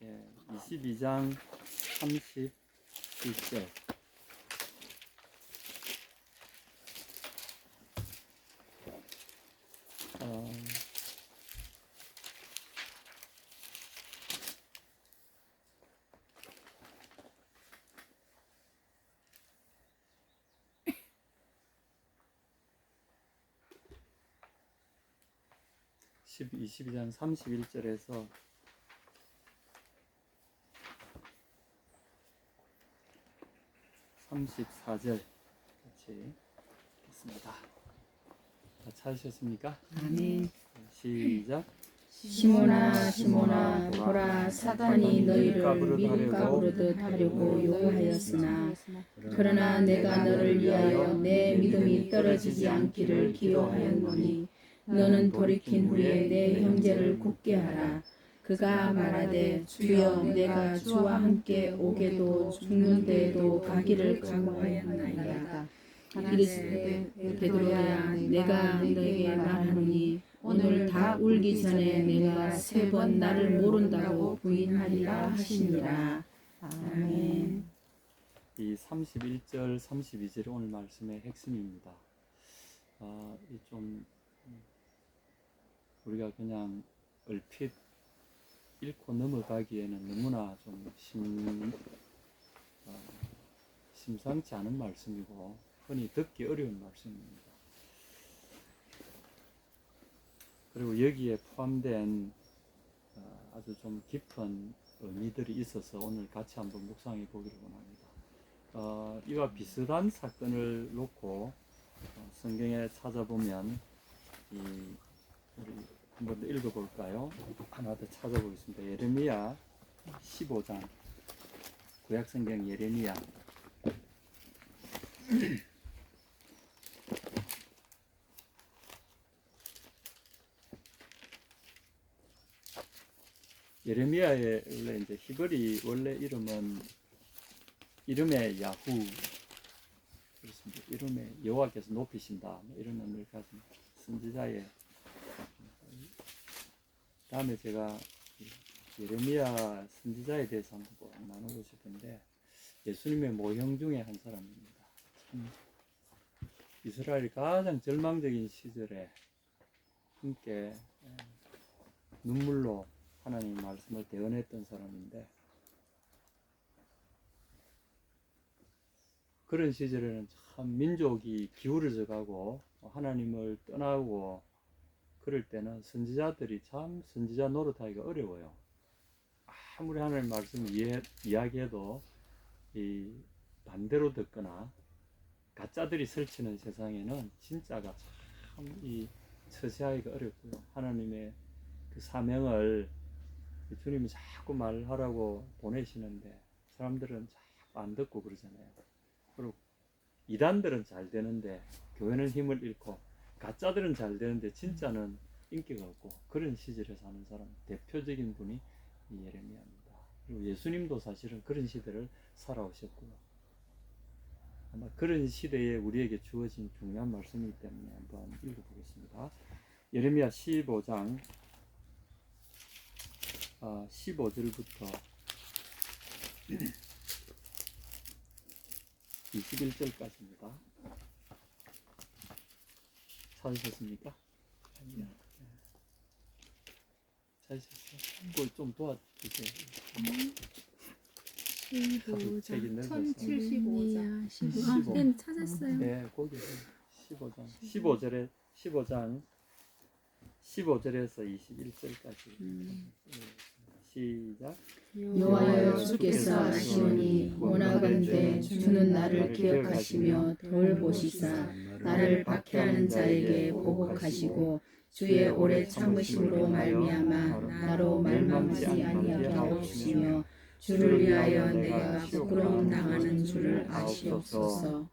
22장 31절. 22장 31절에서 34절 같이 읽겠습니다. 다 찾으셨습니까? 아멘. 시작. 시몬아 시몬아 보라 사탄이 너희를 밀가부르듯 하려고 요구하였으나 그러나 내가 너를 위하여 내 믿음이 떨어지지 않기를 기도하였노니 너는 돌이킨 후에 내 형제를 굳게 하라. 그가 말하되 주여 내가 주와 함께 오게도 죽는 데에도 가기를 각오하였나이다. 이르시되 베드로야 내가 너에게 말하노니 오늘 다 울기 전에 내가 3번 나를 모른다고 부인하리라 하시니라. 아멘. 이 31절, 32절이 오늘 말씀의 핵심입니다. 좀 우리가 그냥 얼핏 읽고 넘어가기에는 너무나 좀 심상치 않은 말씀이고 흔히 듣기 어려운 말씀입니다. 그리고 여기에 포함된 아주 좀 깊은 의미들이 있어서 오늘 같이 한번 묵상해 보기를 원합니다. 이와 비슷한 사건을 놓고 성경에 찾아보면 우리 한번 더 읽어볼까요? 하나 더 찾아보겠습니다. 예레미야 15장, 구약성경 예레미야 예레미야의 원래 이제 히브리 원래 이름은 이름의 야후, 그렇습니다. 이름의 여호와께서 높이신다, 이런 의미를 가진 선지자의. 다음에 제가 예레미야 선지자에 대해서 한번 나누고 싶은데 예수님의 모형 중에 한 사람입니다. 이스라엘이 가장 절망적인 시절에 함께 눈물로 하나님 말씀을 대언했던 사람인데, 그런 시절에는 참 민족이 기울어져 가고 하나님을 떠나고 그럴 때는 선지자들이 참 선지자 노릇하기가 어려워요. 아무리 하나님 말씀을 이야기해도 이 반대로 듣거나 가짜들이 설치는 세상에는 진짜가 참 이 처세하기가 어렵고요. 하나님의 그 사명을 주님이 자꾸 말하라고 보내시는데 사람들은 자꾸 안 듣고 그러잖아요. 그리고 이단들은 잘 되는데 교회는 힘을 잃고, 가짜들은 잘 되는데 진짜는 인기가 없고, 그런 시절에 사는 사람 대표적인 분이 예레미야입니다. 그리고 예수님도 사실은 그런 시대를 살아오셨고요. 아마 그런 시대에 우리에게 주어진 중요한 말씀이기 때문에 한번 읽어보겠습니다. 예레미야 15장 15절부터 21절까지입니다. 찾으셨습니까? 찾으셨어요? 그걸 좀 도와주세요. 15장 1075장 15. 네, 찾았어요. 네, 거기 15장 15절에서 21절까지. 시작. 여호와여 주께서 아시오니 원하건대 주는 나를 기억하시며 돌보시사 나를 박해하는 자에게 보복하시고 주의 오래 참으심으로 말미암아 나로 말망하지 아니하게 하옵시며 주를 위하여 내가 부끄러움 당하는 줄을 아시옵소서.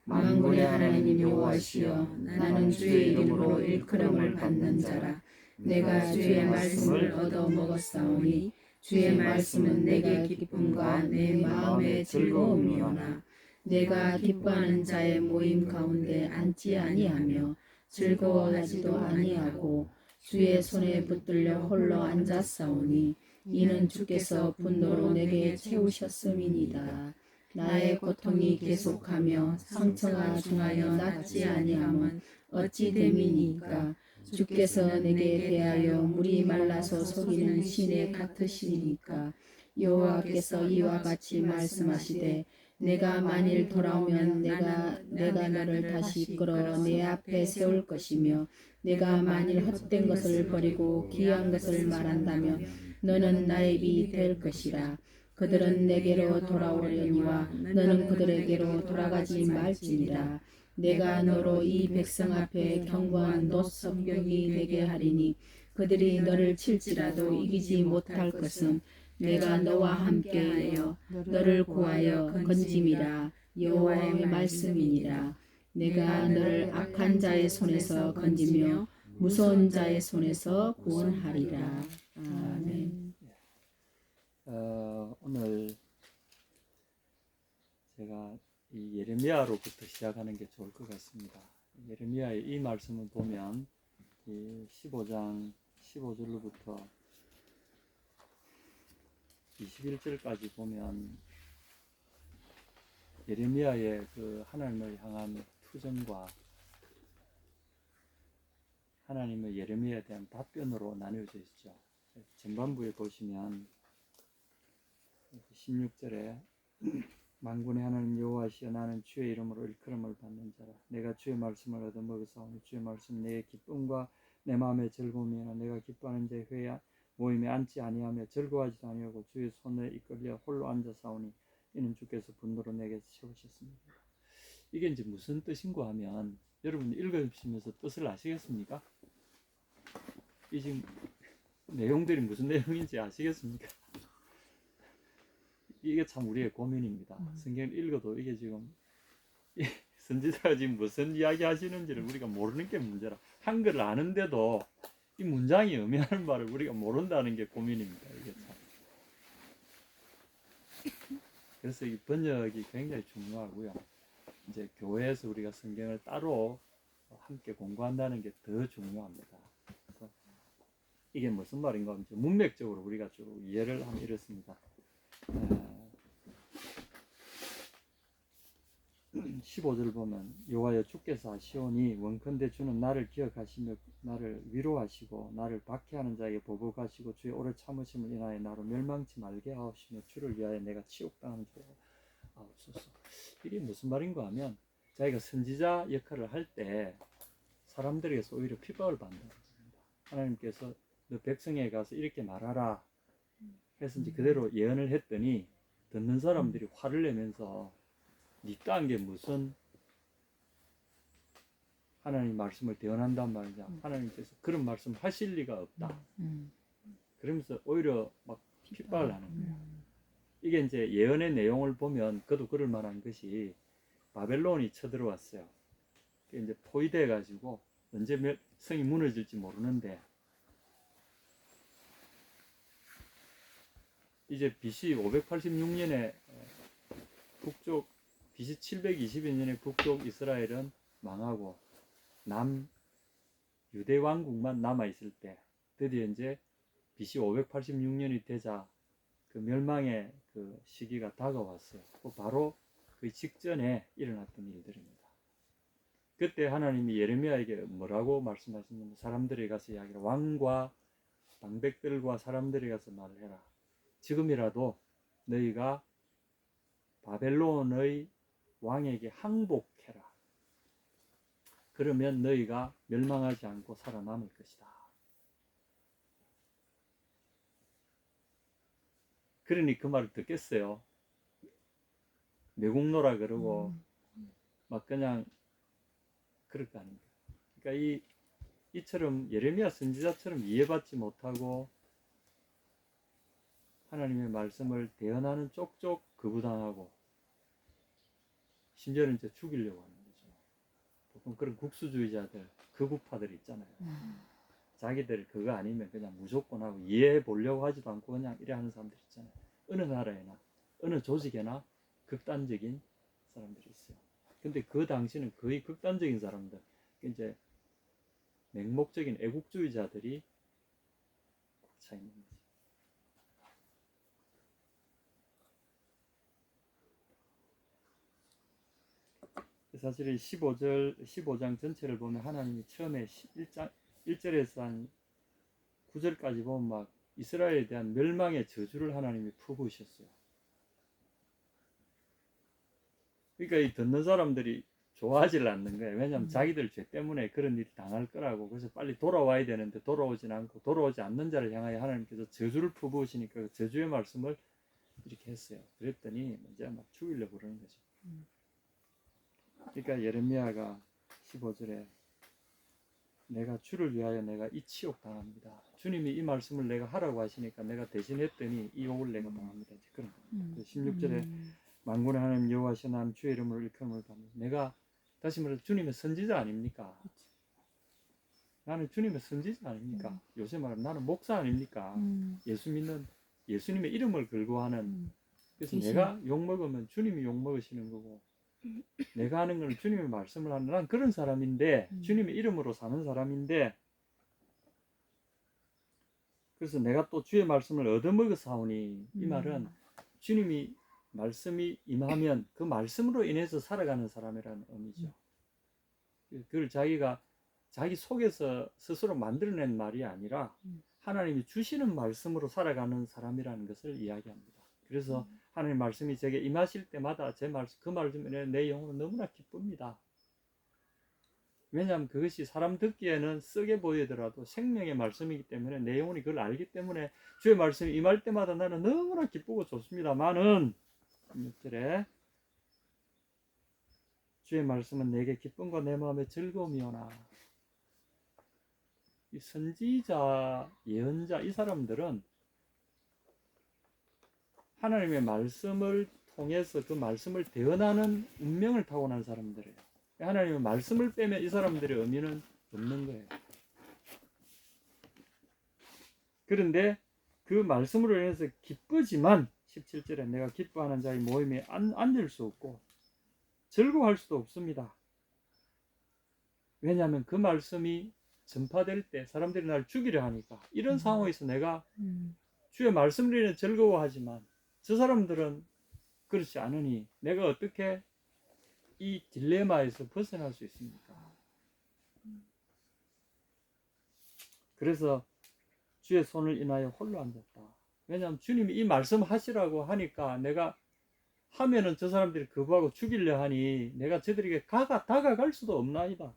만군의 하나님 여호와시여 나는 주의 이름으로 일컬음을 받는 자라. 내가 주의 말씀을 얻어 먹었사오니 주의 말씀은 내게 기쁨과 내 마음의 즐거움이오나 내가 기뻐하는 자의 모임 가운데 앉지 아니하며 즐거워하지도 아니하고 주의 손에 붙들려 홀로 앉았사오니 이는 주께서 분노로 내게 채우셨음이니이다. 나의 고통이 계속하며 상처가 중하여 낫지 아니함은 어찌 됨이니까. 주께서 내게 대하여 물이 말라서 속이는 시내 같으시니까. 여호와께서 이와 같이 말씀하시되 내가 만일 돌아오면 내가 너를 다시 이끌어 내 앞에 세울 것이며 내가 만일 헛된 것을 버리고 귀한 것을 말한다면 너는 나의 입이 될 것이라. 그들은 내게로 돌아오려니와 너는 그들에게로 돌아가지 말지니라. 내가 너로 이 백성 앞에 경고한 노석병이 되게 하리니 그들이 너를 칠지라도 이기지 못할 것은 내가 너와 함께하여 너를 구하여 건짐이라. 여호와의 말씀이니라. 내가 너를 악한 자의 손에서 건지며 무서운 자의 손에서 구원하리라. 아멘. 오늘 제가 이 예레미야로부터 시작하는 게 좋을 것 같습니다. 예레미야의 이 말씀을 보면 이 15장 15절로부터 21절까지 보면 예레미야의 그 하나님을 향한 투정과 하나님의 예레미야에 대한 답변으로 나뉘어져 있죠. 전반부에 보시면 16절에 만군의 하나님 여호와시여 나는 주의 이름으로 일컬음을 받는 자라. 내가 주의 말씀을 얻어 먹으사오니 주의 말씀 내 기쁨과 내 마음의 즐거움이나 내가 기뻐하는 자의 회에 모임에 앉지 아니하며 즐거워하지도 아니하고 주의 손에 이끌려 홀로 앉아사오니 이는 주께서 분노로 내게 채우셨습니다. 이게 이제 무슨 뜻인가 하면 여러분 읽으시면서 뜻을 아시겠습니까? 이 지금 내용들이 무슨 내용인지 아시겠습니까? 이게 참 우리의 고민입니다. 성경을 읽어도 이게 지금 선지자가 지금 무슨 이야기 하시는지를 우리가 모르는 게 문제라. 한글을 아는데도 이 문장이 의미하는 말을 우리가 모른다는 게 고민입니다. 이게 참. 그래서 이 번역이 굉장히 중요하고요. 이제 교회에서 우리가 성경을 따로 함께 공부한다는 게 더 중요합니다. 그래서 이게 무슨 말인가 하면 문맥적으로 우리가 쭉 이해를 하면 이렇습니다. 15절 보면 여호와여 주께서 하시오니 원컨대 주는 나를 기억하시며 나를 위로하시고 나를 박해하는 자에게 보복하시고 주의 오래 참으심을 인하여 나로 멸망치 말게 하시며 주를 위하여 내가 치욕당하는 줄 아옵소서. 이게 무슨 말인가 하면 자기가 선지자 역할을 할 때 사람들에게서 오히려 핍박을 받는다. 하나님께서 너 백성에 가서 이렇게 말하라 해서 이제 그대로 예언을 했더니 듣는 사람들이 화를 내면서 니 딴 게 무슨 하나님 말씀을 대언한단 말이냐. 하나님께서 그런 말씀 하실 리가 없다. 그러면서 오히려 막 핍박을 하는 거예요. 이게 이제 예언의 내용을 보면 그도 그럴 만한 것이 바벨론이 쳐들어왔어요. 이제 포위돼 가지고 언제 성이 무너질지 모르는데 이제 BC 586년에 북쪽 BC 722년에 북쪽 이스라엘은 망하고 남 유대 왕국만 남아 있을 때 드디어 이제 BC 586년이 되자 그 멸망의 그 시기가 다가왔어요. 바로 그 직전에 일어났던 일들입니다. 그때 하나님이 예레미야에게 뭐라고 말씀하셨냐면 사람들이 가서 이야기를 왕과 방백들과 사람들이 가서 말을 해라. 지금이라도 너희가 바벨론의 왕에게 항복해라. 그러면 너희가 멸망하지 않고 살아남을 것이다. 그러니 그 말을 듣겠어요. 매국노라 그러고 막 그냥 그럴 거 아닙니까? 그러니까 이처럼 예레미야 선지자처럼 이해받지 못하고 하나님의 말씀을 대언하는 쪽쪽 거부당하고 심지어는 이제 죽이려고 하는 거죠. 보통 그런 국수주의자들, 극우파들 있잖아요. 자기들 그거 아니면 그냥 무조건 하고 이해해 보려고 하지도 않고 그냥 이래 하는 사람들 있잖아요. 어느 나라에나 어느 조직에나 극단적인 사람들이 있어요. 근데 그 당시는 거의 극단적인 사람들, 이제 맹목적인 애국주의자들이 차 있는 거죠. 사실 이 15장 전체를 보면 하나님이 처음에 1절에서 한 9절까지 보면 막 이스라엘에 대한 멸망의 저주를 하나님이 퍼부으셨어요. 그러니까 이 듣는 사람들이 좋아하질 않는 거예요. 왜냐하면 자기들 죄 때문에 그런 일이 당할 거라고. 그래서 빨리 돌아와야 되는데 돌아오진 않고, 돌아오지 않는 자를 향하여 하나님께서 저주를 퍼부으시니까 그 저주의 말씀을 이렇게 했어요. 그랬더니 이제 막 죽이려고 그러는 거죠. 그러니까 예레미야가 15절에 내가 주를 위하여 내가 이 치욕 당합니다. 주님이 이 말씀을 내가 하라고 하시니까 내가 대신했더니 이 욕을 내가 당합니다. 그런 거예요. 16절에 만군의 하나님 여호와시여 나는 주의 이름으로 일컬음을 받는, 내가 다시 말해서 주님의 선지자 아닙니까? 나는 주님의 선지자 아닙니까? 요새 말하면 나는 목사 아닙니까? 예수 믿는, 예수님의 이름을 걸고 하는. 그래서 내가 욕먹으면 주님이 욕먹으시는 거고, 내가 하는 건 주님의 말씀을 하는, 난 그런 사람인데, 주님의 이름으로 사는 사람인데, 그래서 내가 또 주의 말씀을 얻어먹어사오니, 이 말은 주님이 말씀이 임하면 그 말씀으로 인해서 살아가는 사람이라는 의미죠. 그걸 자기가 자기 속에서 스스로 만들어낸 말이 아니라 하나님이 주시는 말씀으로 살아가는 사람이라는 것을 이야기합니다. 그래서 하나님 말씀이 제게 임하실 때마다 제 말씀, 그 말씀에 내 영혼은 너무나 기쁩니다. 왜냐하면 그것이 사람 듣기에는 썩게 보이더라도 생명의 말씀이기 때문에 내 영혼이 그걸 알기 때문에 주의 말씀이 임할 때마다 나는 너무나 기쁘고 좋습니다만은 16절에 주의 말씀은 내게 기쁨과 내 마음의 즐거움이오나, 이 선지자, 예언자, 이 사람들은 하나님의 말씀을 통해서 그 말씀을 대언하는 운명을 타고난 사람들이에요. 하나님의 말씀을 빼면 이 사람들의 의미는 없는 거예요. 그런데 그 말씀으로 인해서 기쁘지만 17절에 내가 기뻐하는 자의 모임에 앉을 수 없고 즐거워할 수도 없습니다. 왜냐하면 그 말씀이 전파될 때 사람들이 날 죽이려 하니까. 이런 상황에서 내가 주의 말씀으로 인해 즐거워하지만 저 사람들은 그렇지 않으니 내가 어떻게 이 딜레마에서 벗어날 수 있습니까? 그래서 주의 손을 인하여 홀로 앉았다. 왜냐하면 주님이 이 말씀 하시라고 하니까 내가 하면은 저 사람들이 거부하고 죽이려 하니 내가 저들에게 다가갈 수도 없나이다.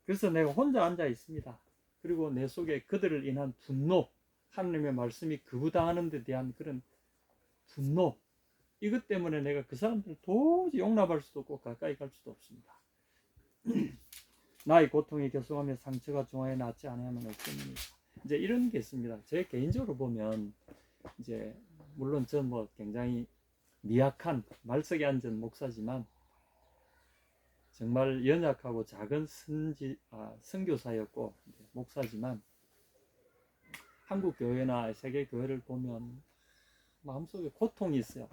그래서 내가 혼자 앉아 있습니다. 그리고 내 속에 그들을 인한 분노, 하나님의 말씀이 거부당하는 데 대한 그런 분노, 이것 때문에 내가 그 사람들을 도저히 용납할 수도 없고 가까이 갈 수도 없습니다. 나의 고통이 계속하며 상처가 중하에 낫지 않으면 어쩌니까. 이제 이런 게 있습니다. 제 개인적으로 보면 이제 물론 전 뭐 굉장히 미약한 말석에 앉은 목사지만 정말 연약하고 작은 선교사였고 목사지만 한국 교회나 세계 교회를 보면 마음속에 고통이 있어요.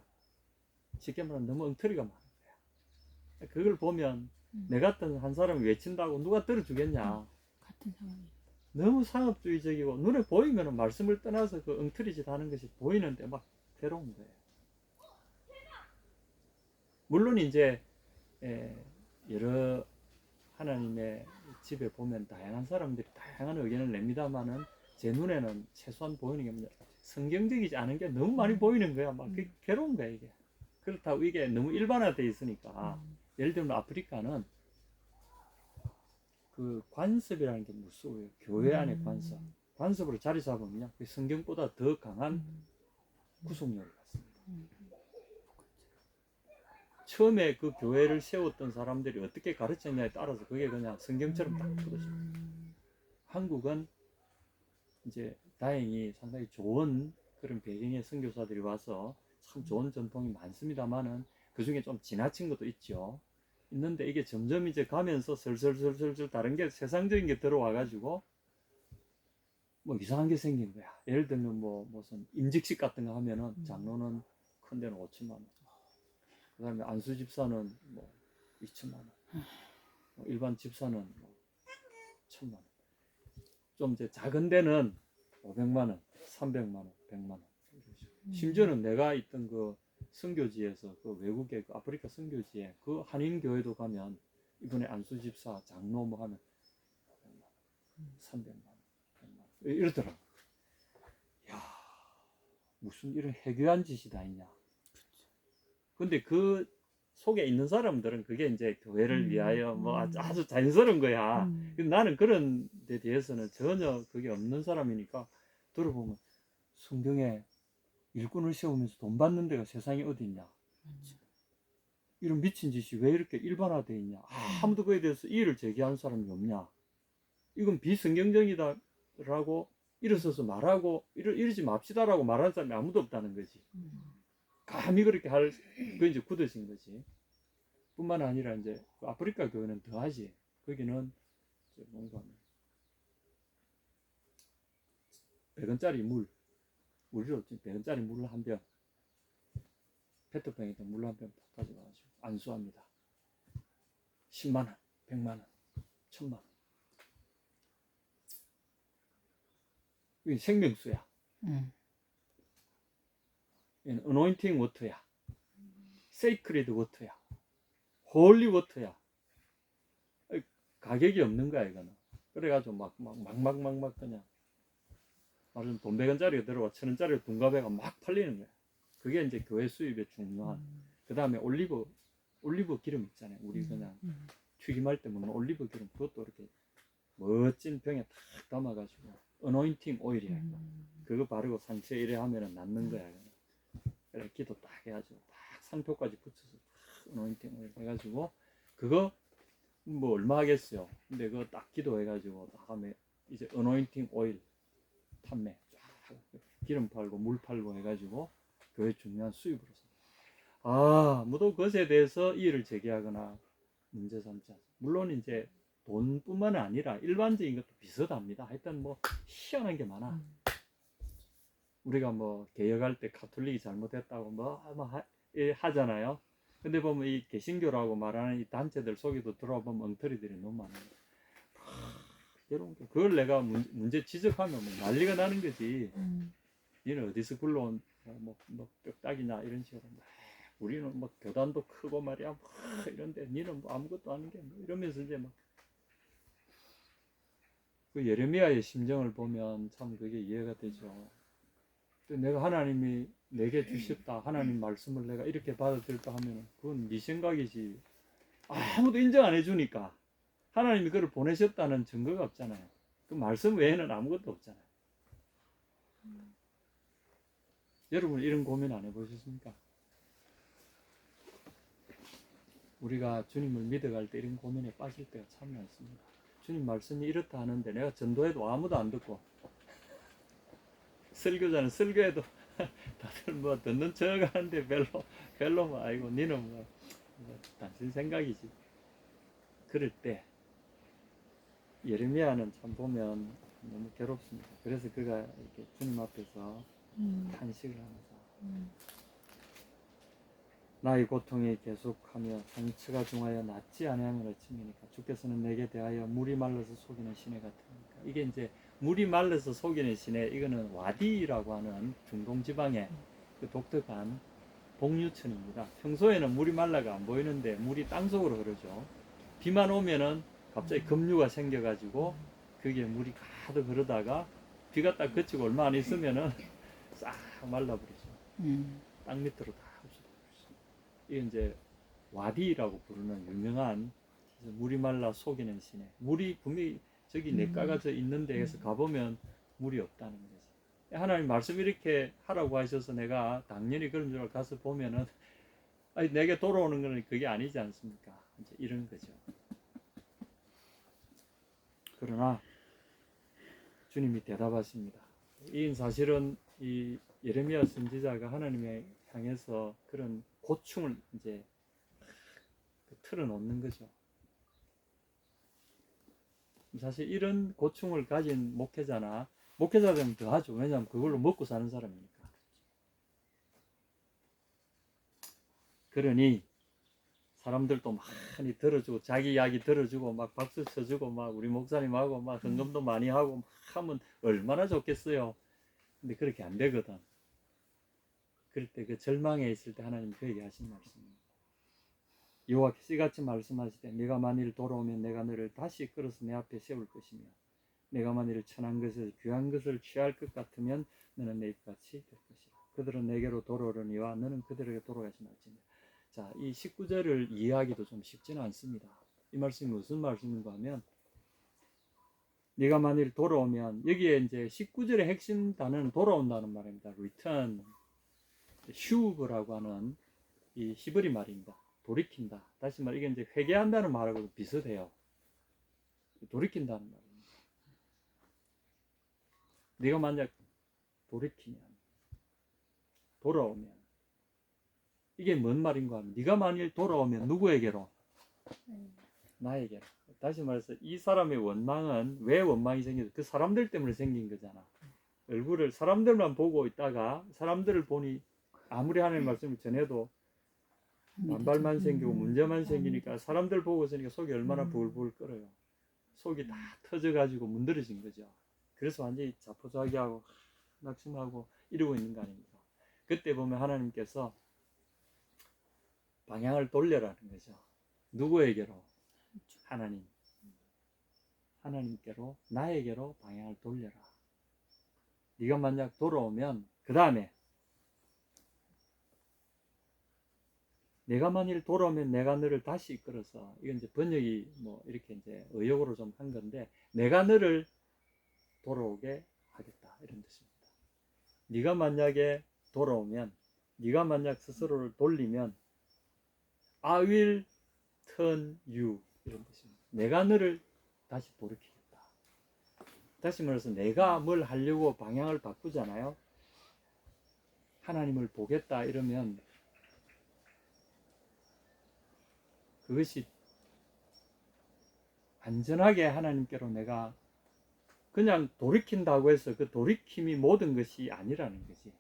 쉽게 말하면 너무 엉터리가 많은 거야. 그걸 보면 내 같은 한 사람이 외친다고 누가 들어주겠냐. 같은 상황이. 너무 상업주의적이고 눈에 보이면 말씀을 떠나서 그 엉터리짓 하는 것이 보이는데 막 괴로운 거예요. 물론 이제 여러 하나님의 집에 보면 다양한 사람들이 다양한 의견을 냅니다만은 제 눈에는 최소한 보이는 게 뭐냐, 성경적이지 않은 게 너무 많이 보이는 거야. 막 괴로운 거야 이게. 그렇다고 이게 너무 일반화되어 있으니까. 예를 들면 아프리카는 그 관습이라는 게 무서워요. 교회 안에 관습. 관습으로 자리 잡으면요, 그 성경보다 더 강한 구속력을 갖습니다. 처음에 그 교회를 세웠던 사람들이 어떻게 가르쳤냐에 따라서 그게 그냥 성경처럼 딱 풀어집니다. 한국은 이제 다행히 상당히 좋은 그런 배경의 선교사들이 와서 참 좋은 전통이 많습니다만은 그 중에 좀 지나친 것도 있죠. 있는데 이게 점점 이제 가면서 슬슬 다른 게 세상적인 게 들어와가지고 뭐 이상한 게 생긴 거야. 예를 들면 뭐 무슨 임직식 같은 거 하면은 장로는 큰 데는 5천만 원, 그 다음에 안수 집사는 뭐 2천만 원, 일반 집사는 뭐 1,000만 원, 좀 이제 작은 데는 500만 원, 300만 원, 100만 원. 심지어는 내가 있던 그 선교지에서 그 외국의 그 아프리카 선교지에 그 한인 교회도 가면 이번에 안수 집사 장로 뭐 하면 300만 원, 100만 원 이러더라고. 야, 무슨 이런 해괴한 짓이 다 있냐. 근데 그 속에 있는 사람들은 그게 이제 교회를 위하여 뭐 아주 자연스러운 거야. 근데 나는 그런 데 대해서는 전혀 그게 없는 사람이니까 들어보면 성경에 일꾼을 세우면서 돈 받는 데가 세상에 어디 있냐. 이런 미친 짓이 왜 이렇게 일반화되어 있냐. 아무도 그에 대해서 이의를 제기하는 사람이 없냐. 이건 비성경적이다라고 일어서서 말하고 이러지 맙시다라고 말하는 사람이 아무도 없다는 거지. 감히 그렇게 할, 그 이제 굳어진 거지. 뿐만 아니라 이제 아프리카 교회는 더하지. 거기는 뭔가 100원짜리 우리로 100원짜리 물 한 병, 페트병에다 물 한 병 가져가가지고 안수합니다. 10만 원, 100만 원, 1000만 원. 이게 생명수야. 이건 어노인팅 워터야. 세이크리드 워터야. 홀리 워터야. 가격이 없는 거야 이거는. 그래가지고 막 그냥 말하자면 돈 100원짜리가 들어와 1000원짜리가 둔갑해가 막 팔리는 거야. 그게 이제 교회 수입의 중요한. 그 다음에 올리브 기름 있잖아요. 우리 그냥 튀김할 때 먹는 올리브 기름, 그것도 이렇게 멋진 병에 탁 담아가지고 어노인팅 오일이야. 그거 바르고 상처에 이래 하면은 낫는 거야. 그래 기도 딱 해가지고 딱 상표까지 붙여서 딱 어노인팅 오일 해가지고 그거 뭐 얼마 하겠어요. 근데 그거 딱 기도해가지고 딱 하면 이제 어노인팅 오일 판매 쫙 기름 팔고 물 팔고 해가지고 교회 중요한 수입으로서 아무도 그것에 대해서 이의를 제기하거나 문제 삼지 않습니다. 물론 이제 돈뿐만 아니라 일반적인 것도 비슷합니다. 하여튼 뭐 희한한 게 많아. 우리가 뭐 개혁할 때 가톨릭이 잘못했다고 하잖아요. 근데 보면 이 개신교라고 말하는 이 단체들 속에도 들어보면 엉터리들이 너무 많아요. 여러분 그걸 내가 문제 지적하면 뭐 난리가 나는 거지. 니는 어디서 굴러온 뭐 뼈딱이냐 이런 식으로 우리는 뭐 교단도 크고 말이야 이런데 니는 뭐 아무것도 아닌 게 뭐 이러면서 이제 막 그 예레미야의 심정을 보면 참 그게 이해가 되죠. 내가 하나님이 내게 주셨다, 하나님 말씀을 내가 이렇게 받아들였다 하면 그건 네 생각이지. 아무도 인정 안 해주니까 하나님이 그를 보내셨다는 증거가 없잖아요. 그 말씀 외에는 아무것도 없잖아요. 여러분 이런 고민 안 해보셨습니까? 우리가 주님을 믿어갈 때 이런 고민에 빠질 때가 참 많습니다. 주님 말씀이 이렇다 하는데 내가 전도해도 아무도 안 듣고 설교자는 설교해도 다들 뭐 듣는 척 하는데 별로 뭐 아이고 니는 뭐 당신 생각이지. 그럴 때 예레미야는 참 보면 너무 괴롭습니다. 그래서 그가 이렇게 주님 앞에서 탄식을 하면서 나의 고통이 계속하며 상처가 중하여 낫지 아니하면 어찌니까 주께서는 내게 대하여 물이 말라서 속이는 시내 같으니까. 이게 이제 물이 말라서 속이는 시내, 이거는 와디라고 하는 중동 지방의 그 독특한 복류천입니다. 평소에는 물이 말라가 안 보이는데 물이 땅속으로 흐르죠. 비만 오면은 갑자기 급류가 생겨가지고 그게 물이 가득 흐르다가 비가 딱 그치고 얼마 안 있으면은 싹 말라버리죠. 땅 밑으로 다 흡수돼버리죠. 이게 이제 와디라고 부르는 유명한 물이 말라 속이는 시내. 물이 분명히 저기 냇가가 저 있는 데에서 가보면 물이 없다는 거지. 하나님 말씀 이렇게 하라고 하셔서 내가 당연히 그런 줄 알고 가서 보면은 아니 내게 돌아오는 건 그게 아니지 않습니까? 이제 이런 거죠. 그러나 주님이 대답하십니다. 이 사실은 이 예레미야 선지자가 하나님에 향해서 그런 고충을 이제 틀어놓는 거죠. 사실 이런 고충을 가진 목회자 되면 더 하죠. 왜냐하면 그걸로 먹고 사는 사람이니까. 그러니 사람들도 많이 들어주고 자기 이야기 들어주고 막 박수 쳐주고 막 우리 목사님하고 막 헌금도 많이 하고 막 하면 얼마나 좋겠어요. 근데 그렇게 안 되거든. 그럴 때 그 절망에 있을 때 하나님 그에게 하신 말씀입니다. 여호와께서 이같이 말씀하시되 네가 만일 돌아오면 내가 너를 다시 끌어서 내 앞에 세울 것이며 내가 만일 천한 것을 귀한 것을 취할 것 같으면 너는 내 입같이 될 것이라. 그들은 내게로 돌아오려니와 너는 그들에게 돌아가지 말지니. 자, 이 19절을 이해하기도 좀 쉽지는 않습니다. 이 말씀이 무슨 말씀인가 하면 네가 만일 돌아오면, 여기에 이제 19절의 핵심 단어는 돌아온다는 말입니다. return, 슈브라고 하는 이 히브리 말입니다. 돌이킨다. 다시 말해 이게 이제 회개한다는 말하고 비슷해요. 돌이킨다는 말입니다. 네가 만약 돌이키면, 돌아오면, 이게 뭔 말인가 하면 네가 만일 돌아오면 누구에게로? 나에게로. 다시 말해서 이 사람의 원망은 왜 원망이 생겨서 그 사람들 때문에 생긴 거잖아. 얼굴을 사람들만 보고 있다가 사람들을 보니 아무리 하나님 말씀을 전해도 반발만 생기고 문제만 생기니까 사람들 보고 있으니까 속이 얼마나 부글부글 끓어요. 속이 다 터져가지고 문드러진 거죠. 그래서 완전히 자포자기하고 낙심하고 이러고 있는 거 아닙니까? 그때 보면 하나님께서 방향을 돌려라는 거죠. 누구에게로? 하나님. 하나님께로, 나에게로 방향을 돌려라. 네가 만약 돌아오면 그 다음에 내가 만일 돌아오면 내가 너를 다시 이끌어서, 이건 이제 번역이 뭐 이렇게 이제 의역으로 좀 한 건데, 내가 너를 돌아오게 하겠다 이런 뜻입니다. 네가 만약에 돌아오면, 네가 만약 스스로를 돌리면 I will turn you 이런 뜻입니다. 내가 너를 다시 돌이키겠다. 다시 말해서 내가 뭘 하려고 방향을 바꾸잖아요. 하나님을 보겠다 이러면 그것이 완전하게 하나님께로 내가 그냥 돌이킨다고 해서 그 돌이킴이 모든 것이 아니라는 거지.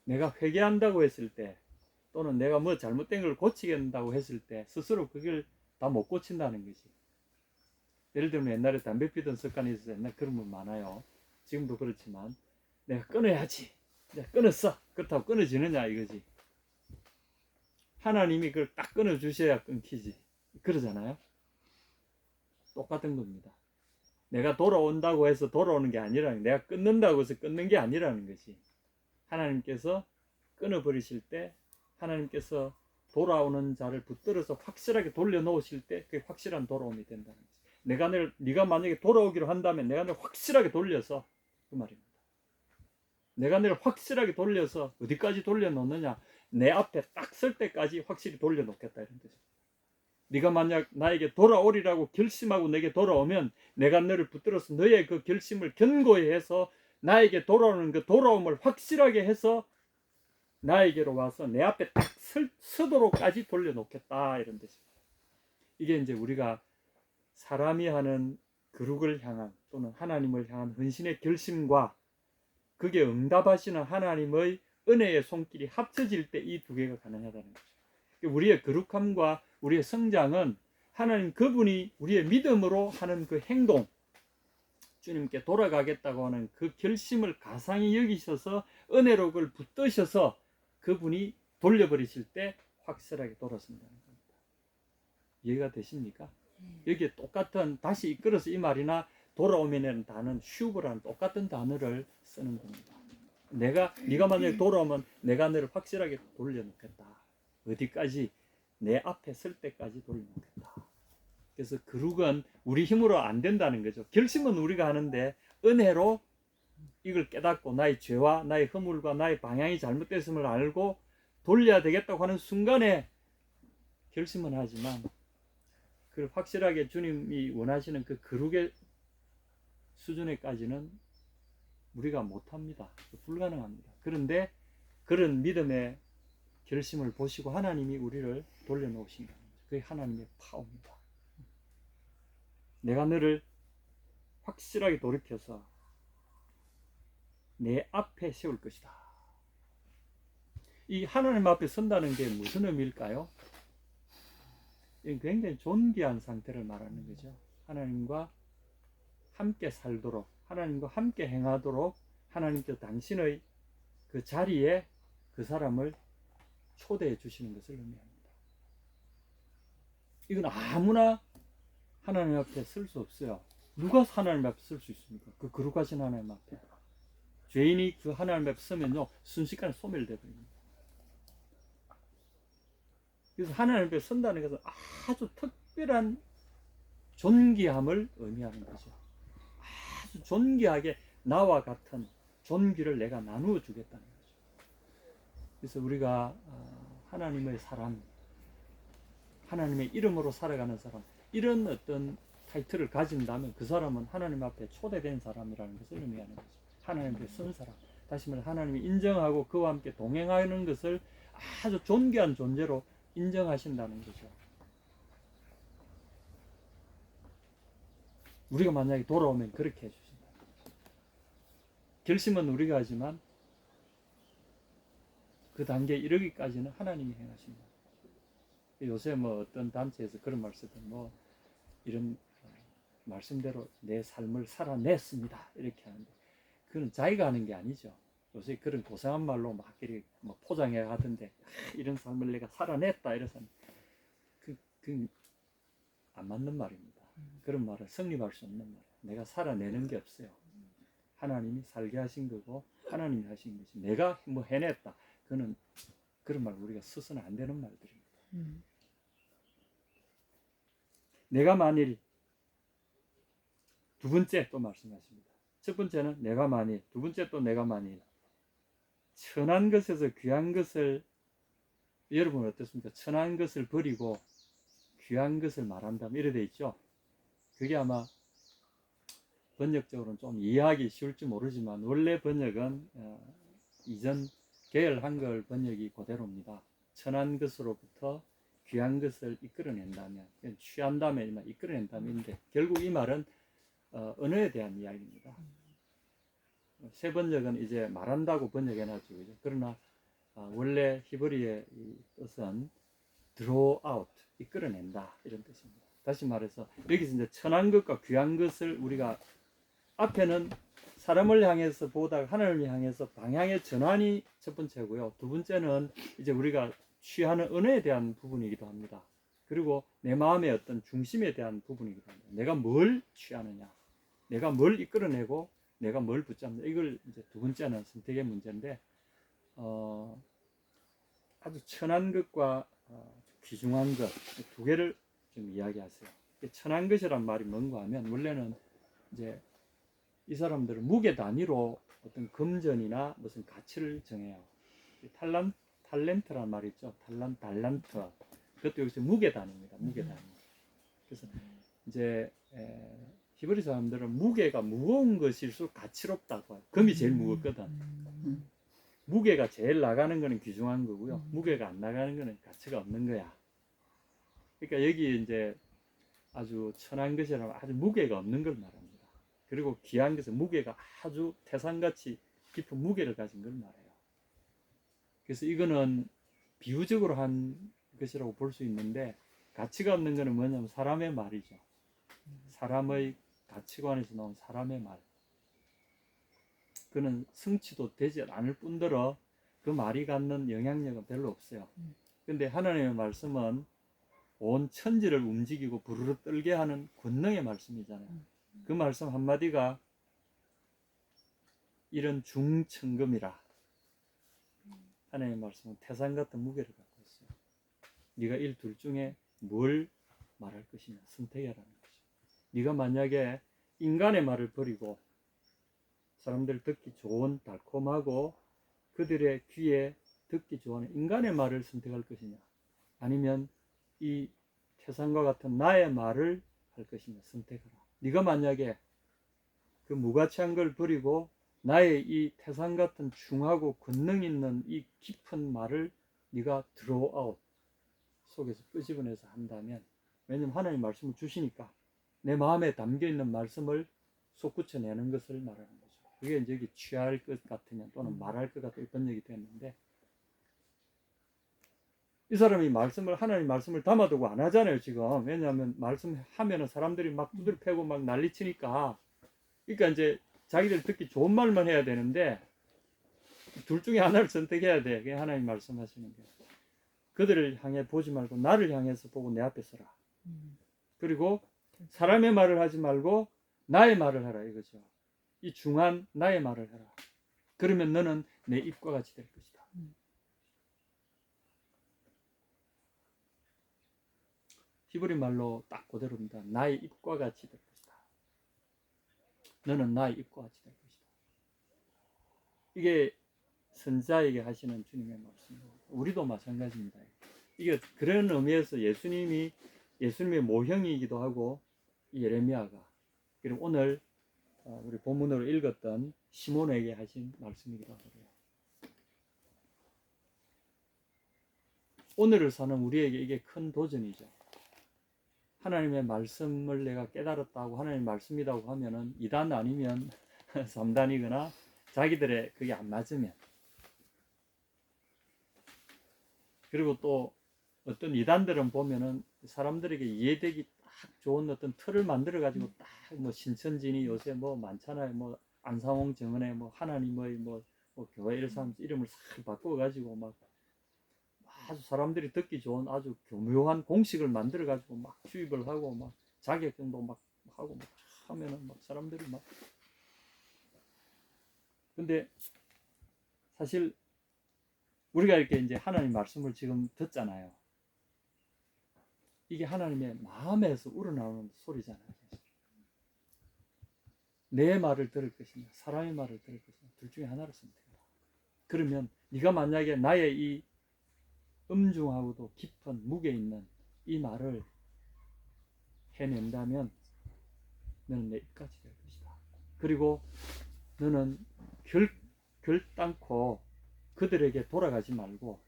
내가 회개한다고 했을 때, 또는 내가 뭐 잘못된 걸 고치겠다고 했을 때 스스로 그걸 다 못 고친다는 거지. 예를 들면 옛날에 담배 피던 습관이 있어서 옛날 그런 분 많아요. 지금도 그렇지만 내가 끊어야지. 내가 끊었어. 그렇다고 끊어지느냐 이거지. 하나님이 그걸 딱 끊어주셔야 끊기지. 그러잖아요. 똑같은 겁니다. 내가 돌아온다고 해서 돌아오는 게 아니라는, 내가 끊는다고 해서 끊는 게 아니라는 것이, 하나님께서 끊어버리실 때, 하나님께서 돌아오는 자를 붙들어서 확실하게 돌려놓으실 때 그게 확실한 돌아옴이 된다는 거지. 네가 만약에 돌아오기로 한다면 내가 너를 확실하게 돌려서, 그 말입니다. 내가 너를 확실하게 돌려서 어디까지 돌려놓느냐, 내 앞에 딱 설 때까지 확실히 돌려놓겠다 이런 뜻입니다. 네가 만약 나에게 돌아오리라고 결심하고 내게 돌아오면 내가 너를 붙들어서 너의 그 결심을 견고히 해서 나에게 돌아오는 그 돌아옴을 확실하게 해서 나에게로 와서 내 앞에 딱 서도록까지 돌려놓겠다 이런 뜻입니다. 이게 이제 우리가 사람이 하는 거룩을 향한 또는 하나님을 향한 헌신의 결심과 그게 응답하시는 하나님의 은혜의 손길이 합쳐질 때 이 두 개가 가능하다는 거죠. 우리의 거룩함과 우리의 성장은 하나님 그분이 우리의 믿음으로 하는 그 행동, 주님께 돌아가겠다고 하는 그 결심을 가상히 여기셔서 은혜로 그걸 붙드셔서 그분이 돌려버리실 때 확실하게 돌아선다는 겁니다. 이해가 되십니까? 여기에 똑같은, 다시 이끌어서 이 말이나 돌아오면이라는 단어는 슈브라는 똑같은 단어를 쓰는 겁니다. 네가 만약에 돌아오면 내가 너를 확실하게 돌려놓겠다. 어디까지? 내 앞에 설 때까지 돌려놓겠다. 그래서 거룩은 우리 힘으로 안 된다는 거죠. 결심은 우리가 하는데 은혜로 이걸 깨닫고 나의 죄와 나의 허물과 나의 방향이 잘못됐음을 알고 돌려야 되겠다고 하는 순간에 결심은 하지만 그걸 확실하게 주님이 원하시는 그 거룩의 수준에까지는 우리가 못합니다. 불가능합니다. 그런데 그런 믿음의 결심을 보시고 하나님이 우리를 돌려놓으신다. 그게 하나님의 파워입니다. 내가 너를 확실하게 돌이켜서 내 앞에 세울 것이다. 이 하나님 앞에 선다는 게 무슨 의미일까요? 이건 굉장히 존귀한 상태를 말하는 거죠. 하나님과 함께 살도록, 하나님과 함께 행하도록 하나님께서 당신의 그 자리에 그 사람을 초대해 주시는 것을 의미합니다. 이건 아무나 하나님 앞에 설 수 없어요. 누가 하나님 앞에 설 수 있습니까? 그 거룩하신 하나님 앞에. 죄인이 그 하나님 앞에 서면요, 순식간에 소멸되어 버립니다. 그래서 하나님 앞에 선다는 것은 아주 특별한 존귀함을 의미하는 거죠. 아주 존귀하게 나와 같은 존귀를 내가 나누어 주겠다는 거죠. 그래서 우리가 하나님의 사람, 하나님의 이름으로 살아가는 사람, 이런 어떤 타이틀을 가진다면 그 사람은 하나님 앞에 초대된 사람이라는 것을 의미하는 거죠. 하나님 앞에 선 사람, 다시 말해 하나님이 인정하고 그와 함께 동행하는 것을 아주 존귀한 존재로 인정하신다는 거죠. 우리가 만약에 돌아오면 그렇게 해주신다. 결심은 우리가 하지만 그 단계에 이르기까지는 하나님이 행하신다. 요새 뭐 어떤 단체에서 그런 말 쓰든 뭐 이런 말씀대로 내 삶을 살아냈습니다 이렇게 하는데, 그건 자기가 하는 게 아니죠. 요새 그런 고상한 말로 막 이렇게 뭐 포장해 하던데, 이런 삶을 내가 살아냈다 이래서 그 안 맞는 말입니다. 그런 말은 성립할 수 없는 말이에요. 내가 살아내는 게 없어요. 하나님이 살게 하신 거고 하나님이 하신 것이, 내가 뭐 해냈다, 그는 그런 말 우리가 써서는 안 되는 말들입니다. 내가 만일, 두 번째 또 말씀하십니다. 첫 번째는 내가 만일, 두 번째 또 내가 만일. 천한 것에서 귀한 것을, 여러분 어떻습니까? 천한 것을 버리고 귀한 것을 말한다면 이래 돼 있죠. 그게 아마 번역적으로는 좀 이해하기 쉬울지 모르지만 원래 번역은 이전 계열 한글 번역이 그대로입니다. 천한 것으로부터 귀한 것을 이끌어낸다면, 취한다면, 이끌어낸다면인데, 결국 이 말은 언어에 대한 이야기입니다. 새 번역은 이제 말한다고 번역해놨죠. 그죠? 그러나 원래 히브리의 뜻은 draw out, 이끌어낸다, 이런 뜻입니다. 다시 말해서 여기서 이제 천한 것과 귀한 것을 우리가, 앞에는 사람을 향해서 보다가 하나님을 향해서 방향의 전환이 첫 번째고요. 두 번째는 이제 우리가 취하는 언어에 대한 부분이기도 합니다. 그리고 내 마음의 어떤 중심에 대한 부분이기도 합니다. 내가 뭘 취하느냐, 내가 뭘 이끌어내고 내가 뭘 붙잡느냐, 이걸 이제 두 번째는 선택의 문제인데, 아주 천한 것과 귀중한 것, 두 개를 좀 이야기하세요. 천한 것이란 말이 뭔가 하면, 원래는 이제 이 사람들은 무게 단위로 어떤 금전이나 무슨 가치를 정해요. 탈렌트란 말이 있죠. 달란트. 그것도 여기서 무게 단위입니다. 무게 단위. 그래서 이제 히브리 사람들은 무게가 무거운 것일수록 가치롭다고 해요. 금이 제일 무겁거든. 무게가 제일 나가는 거는 귀중한 거고요. 무게가 안 나가는 거는 가치가 없는 거야. 그러니까 여기 이제 아주 천한 것이라면 아주 무게가 없는 걸 말합니다. 그리고 귀한 것은 무게가 아주 태산같이 깊은 무게를 가진 걸 말해요. 그래서 이거는 비유적으로 한 것이라고 볼 수 있는데, 가치가 없는 것은 뭐냐면 사람의 말이죠. 사람의 가치관에서 나온 사람의 말. 그는 성취도 되지 않을 뿐더러 그 말이 갖는 영향력은 별로 없어요. 근데 하나님의 말씀은 온 천지를 움직이고 부르르 떨게 하는 권능의 말씀이잖아요. 그 말씀 한마디가 이런 중천금이라. 하나님의 말씀은 태산 같은 무게를 갖고 있어요. 네가 이 둘 중에 뭘 말할 것이냐, 선택해라는 거죠. 네가 만약에 인간의 말을 버리고 사람들 듣기 좋은 달콤하고 그들의 귀에 듣기 좋은 인간의 말을 선택할 것이냐, 아니면 이 태산과 같은 나의 말을 할 것이냐, 선택하라. 네가 만약에 그 무가치한 걸 버리고 나의 이 태산 같은 중하고 권능 있는 이 깊은 말을 네가 draw out, 속에서 끄집어내서 한다면, 왜냐면 하나님 말씀을 주시니까 내 마음에 담겨있는 말씀을 솟구쳐내는 것을 말하는 거죠. 그게 이제 여기 취할 것 같으냐 또는 말할 것 같은 번역이 됐는데, 이 사람이 하나님 말씀을 담아두고 안 하잖아요 지금. 왜냐하면 말씀하면은 사람들이 막 두드려 패고 막 난리치니까. 그러니까 이제 자기들 듣기 좋은 말만 해야 되는데 둘 중에 하나를 선택해야 돼. 그게 하나님 말씀하시는 거예요. 그들을 향해 보지 말고 나를 향해서 보고 내 앞에 서라. 그리고 사람의 말을 하지 말고 나의 말을 하라 이거죠. 이 중한 나의 말을 하라. 그러면 너는 내 입과 같이 될 것이다. 히브리 말로 딱 그대로입니다. 나의 입과 같이 될 것이다. 너는 나의 입과 같이 될 것이다. 이게 선지자에게 하시는 주님의 말씀입니다. 우리도 마찬가지입니다. 이게 그런 의미에서 예수님의 모형이기도 하고 예레미야가, 그리고 오늘 우리 본문으로 읽었던 시몬에게 하신 말씀이기도 하고요. 오늘을 사는 우리에게 이게 큰 도전이죠. 하나님의 말씀을 내가 깨달았다고, 하나님의 말씀이라고 하면은 2단 아니면 3단이거나 자기들의 그게 안 맞으면, 그리고 또 어떤 이단들은 보면은 사람들에게 이해되기 딱 좋은 어떤 틀을 만들어 가지고 딱 뭐 신천지니 요새 뭐 많잖아요. 뭐 안상홍 정은의 뭐 하나님의 뭐 교회 이름을 싹 바꿔 가지고 막 아주 사람들이 듣기 좋은 아주 교묘한 공식을 만들어 가지고 막 주입을 하고 막 자격증도 막 하고 막 하면은 막 사람들이 막, 근데 사실 우리가 이렇게 이제 하나님 말씀을 지금 듣잖아요. 이게 하나님의 마음에서 우러나오는 소리잖아요. 내 말을 들을 것이냐 사람의 말을 들을 것이냐 둘 중에 하나를 선택해라. 그러면 네가 만약에 나의 이 음중하고도 깊은 무게 있는 이 말을 해낸다면 너는 내 입같이 될 것이다. 그리고 너는 결단코 그들에게 돌아가지 말고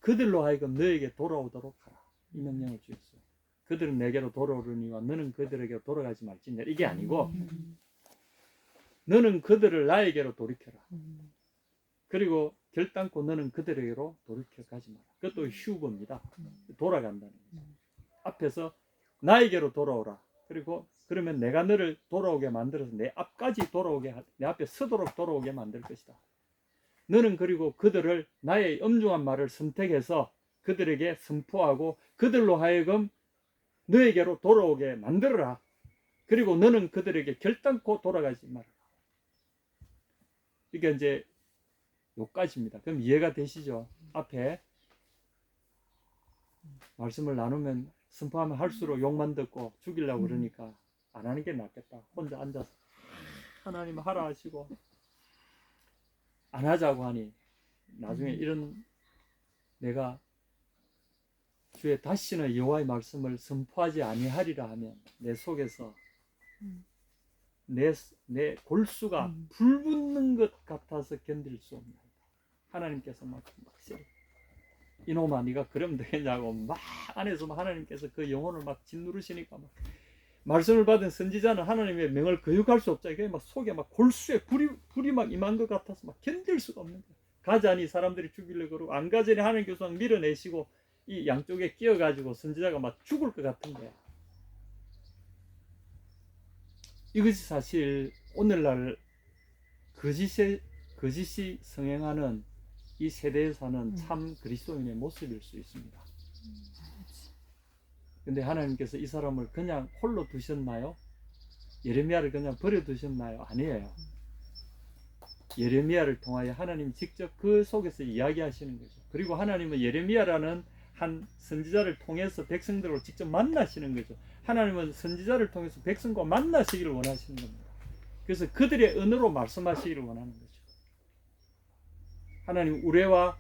그들로 하여금 너에게 돌아오도록 하라. 이 명령을 주셨어요. 그들은 내게로 돌아오려니와 너는 그들에게 돌아가지 말지냐. 이게 아니고 너는 그들을 나에게로 돌이켜라. 그리고 결단코 너는 그들에게로 돌이켜 가지 마라. 그것도 휴거입니다. 돌아간다는 거죠. 앞에서 나에게로 돌아오라. 그리고 그러면 내가 너를 돌아오게 만들어서 내 앞까지 돌아오게, 내 앞에 서도록 돌아오게 만들 것이다. 너는 그리고 그들을 나의 엄중한 말을 선택해서 그들에게 선포하고 그들로 하여금 너에게로 돌아오게 만들어라. 그리고 너는 그들에게 결단코 돌아가지 말아라. 이게 이제 요까지입니다. 그럼 이해가 되시죠? 앞에 말씀을 나누면 선포하면 할수록 욕만 듣고 죽이려고 그러니까 안 하는 게 낫겠다. 혼자 앉아서 하나님 하라 하시고 안 하자고 하니 나중에 이런, 내가 주의 다시는 여호와의 말씀을 선포하지 아니하리라 하면 내 속에서 내 골수가 불 붙는 것 같아서 견딜 수 없나이다. 하나님께서 막 이놈아 네가 그러면 되겠냐고 막 안에서 막 하나님께서 그 영혼을 막 짓누르시니까 막 말씀을 받은 선지자는 하나님의 명을 거역할 수 없자. 이게 막 속에 막 골수에 불이 막 임한 것 같아서 막 견딜 수가 없는 거야. 가자니 사람들이 죽이려고 그러고 안 가자니 하나님 교수가 밀어내시고 이 양쪽에 끼어가지고 선지자가 막 죽을 것 같은 거야. 이것이 사실 오늘날 거짓이 성행하는 이 세대에 사는 참 그리스도인의 모습일 수 있습니다. 근데 하나님께서 이 사람을 그냥 홀로 두셨나요? 예레미야를 그냥 버려두셨나요? 아니에요. 예레미야를 통하여 하나님 직접 그 속에서 이야기하시는 거죠. 그리고 하나님은 예레미야라는 한 선지자를 통해서 백성들을 직접 만나시는 거죠. 하나님은 선지자를 통해서 백성과 만나시기를 원하시는 겁니다. 그래서 그들의 언어로 말씀하시기를 원하는 거죠. 하나님 우레와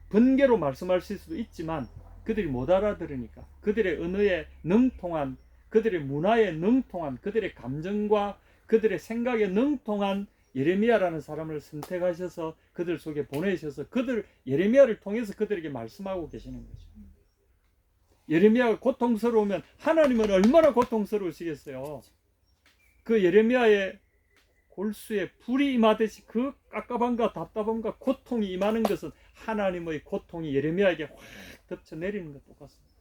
번개로 말씀하실 수도 있지만 그들이 못 알아들으니까 그들의 언어에 능통한, 그들의 문화에 능통한, 그들의 감정과 그들의 생각에 능통한 예레미야라는 사람을 선택하셔서 그들 속에 보내셔서 예레미야를 통해서 그들에게 말씀하고 계시는 거죠. 예레미야가 고통스러우면 하나님은 얼마나 고통스러우시겠어요. 그 예레미야의 골수에 불이 임하듯이 그 깝깝함과 답답함과 고통이 임하는 것은 하나님의 고통이 예레미야에게 확 덮쳐내리는 것 똑같습니다.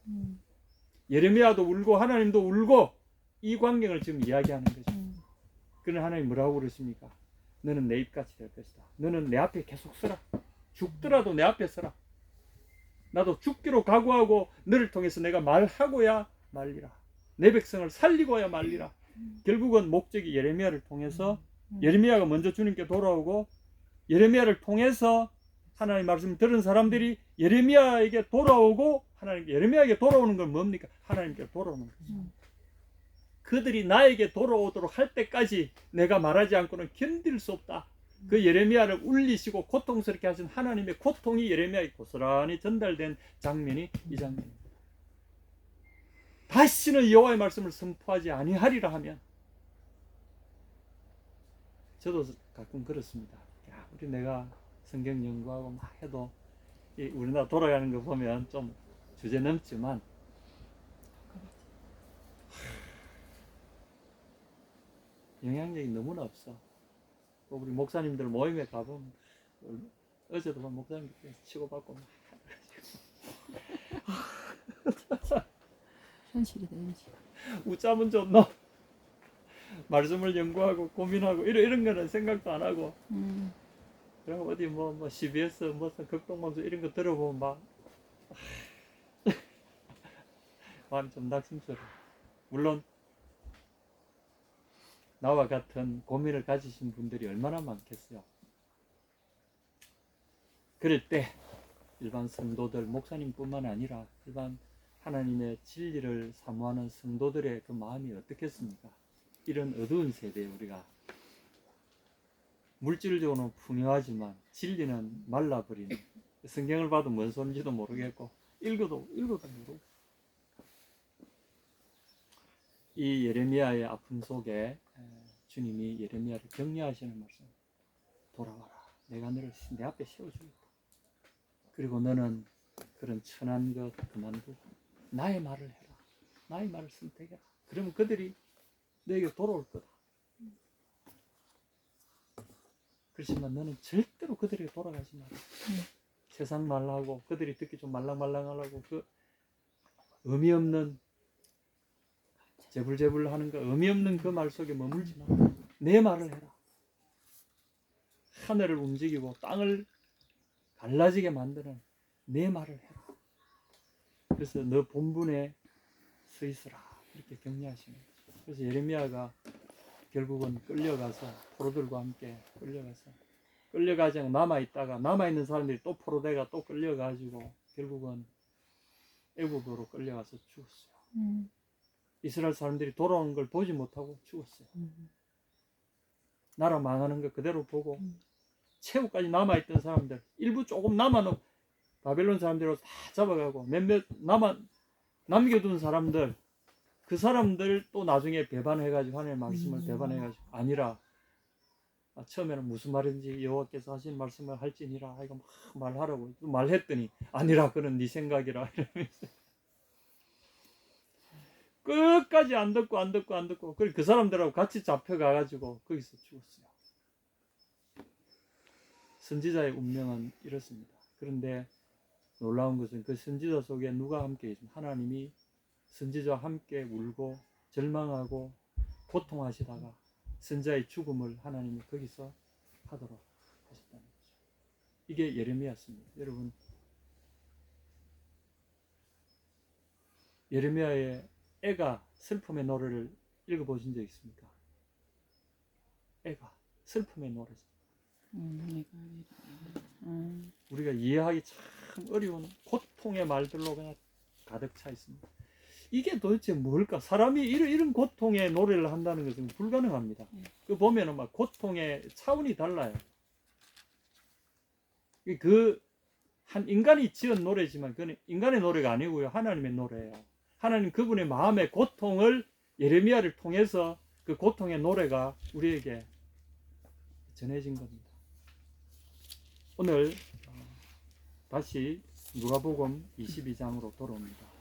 예레미야도 울고 하나님도 울고 이 광경을 지금 이야기하는 거죠. 그러나 하나님 뭐라고 그러십니까? 너는 내 입같이 될 것이다. 너는 내 앞에 계속 서라. 죽더라도 내 앞에 서라. 나도 죽기로 각오하고 너를 통해서 내가 말하고야 말리라. 내 백성을 살리고야 말리라. 결국은 목적이 예레미야를 통해서 예레미야가 먼저 주님께 돌아오고 예레미야를 통해서 하나님 말씀을 들은 사람들이 예레미야에게 돌아오고 하나님 예레미야에게 돌아오는 건 뭡니까? 하나님께 돌아오는 거죠. 그들이 나에게 돌아오도록 할 때까지 내가 말하지 않고는 견딜 수 없다. 그 예레미야를 울리시고 고통스럽게 하신 하나님의 고통이 예레미야에 고스란히 전달된 장면이 이 장면입니다. 다시는 여호와의 말씀을 선포하지 아니하리라 하면, 저도 가끔 그렇습니다. 야, 우리 내가 성경 연구하고 막 해도 이 우리나라 돌아가는 거 보면 좀 주제 넘지만 영향력이 너무나 없어. 우리 목사님들 모임에 가보면 어제도 막 목사님들 치고받고 막 현실이다, 현실. 웃자면 좋노. 말씀을 연구하고 고민하고 이런 거는 생각도 안 하고 그리고 어디 뭐 CBS 무슨 극동방송 이런 거 들어보면 막 마음이 좀 낙심스러워. 물론 나와 같은 고민을 가지신 분들이 얼마나 많겠어요. 그럴 때 일반 성도들, 목사님뿐만 아니라 일반 하나님의 진리를 사모하는 성도들의 그 마음이 어떻겠습니까? 이런 어두운 세대에 우리가 물질적으로는 풍요하지만 진리는 말라버리는, 성경을 봐도 뭔 소리인지도 모르겠고 읽어도 모르고, 이 예레미야의 아픔 속에 주님이 예레미야를 격려하시는 말씀, 돌아와라, 내가 너를 내 앞에 세워주겠다. 그리고 너는 그런 천한 것 그만두고 나의 말을 해라, 나의 말을 선택해라. 그러면 그들이 너에게 돌아올 거다. 그렇지만 너는 절대로 그들에게 돌아가지 마라. 세상 말하고 그들이 듣기 좀 말랑말랑하고 그 의미 없는 재불재불 하는 거, 의미 없는 그 말 속에 머물지 마. 내 말을 해라. 하늘을 움직이고 땅을 갈라지게 만드는 내 말을 해라. 그래서 너 본분에 서 있으라, 이렇게 격려하시는 거죠. 그래서 예레미야가 결국은 끌려가서 포로들과 함께 끌려가지 않고 남아있다가 남아있는 사람들이 또 포로대가 또 끌려가지고 결국은 애국으로 끌려가서 죽었어요. 이스라엘 사람들이 돌아오는 걸 보지 못하고 죽었어요. 나라 망하는 거 그대로 보고 최후까지 남아있던 사람들, 일부 조금 남아놓은 바벨론 사람들로 다 잡아가고 몇몇 남겨둔 사람들, 그 사람들 또 나중에 배반해가지고 하나님의 말씀을 배반해가지고 아니라 처음에는 무슨 말인지 여호와께서 하신 말씀을 할지니라 이거 막 말하라고 말했더니 아니라 그는 네 생각이라 이러면서 끝까지 안 듣고 그 사람들하고 같이 잡혀가가지고 거기서 죽었어요. 선지자의 운명은 이렇습니다. 그런데 놀라운 것은 그 선지자 속에 누가 함께 있습니까? 하나님이 선지자와 함께 울고 절망하고 고통하시다가 선지자의 죽음을 하나님이 거기서 하도록 하셨다는 거죠. 이게 예레미야였습니다. 여러분, 예레미야의 애가 슬픔의 노래를 읽어보신 적 있습니까? 애가 슬픔의 노래. 우리가 이해하기 참 어려운 고통의 말들로 그냥 가득 차 있습니다. 이게 도대체 뭘까? 사람이 이런 고통의 노래를 한다는 것은 불가능합니다. 그 보면은 막 고통의 차원이 달라요. 그 한 인간이 지은 노래지만 그건 인간의 노래가 아니고요, 하나님의 노래예요. 하나님 그분의 마음의 고통을 예레미야를 통해서 그 고통의 노래가 우리에게 전해진 겁니다. 오늘 다시 누가복음 22장으로 돌아옵니다.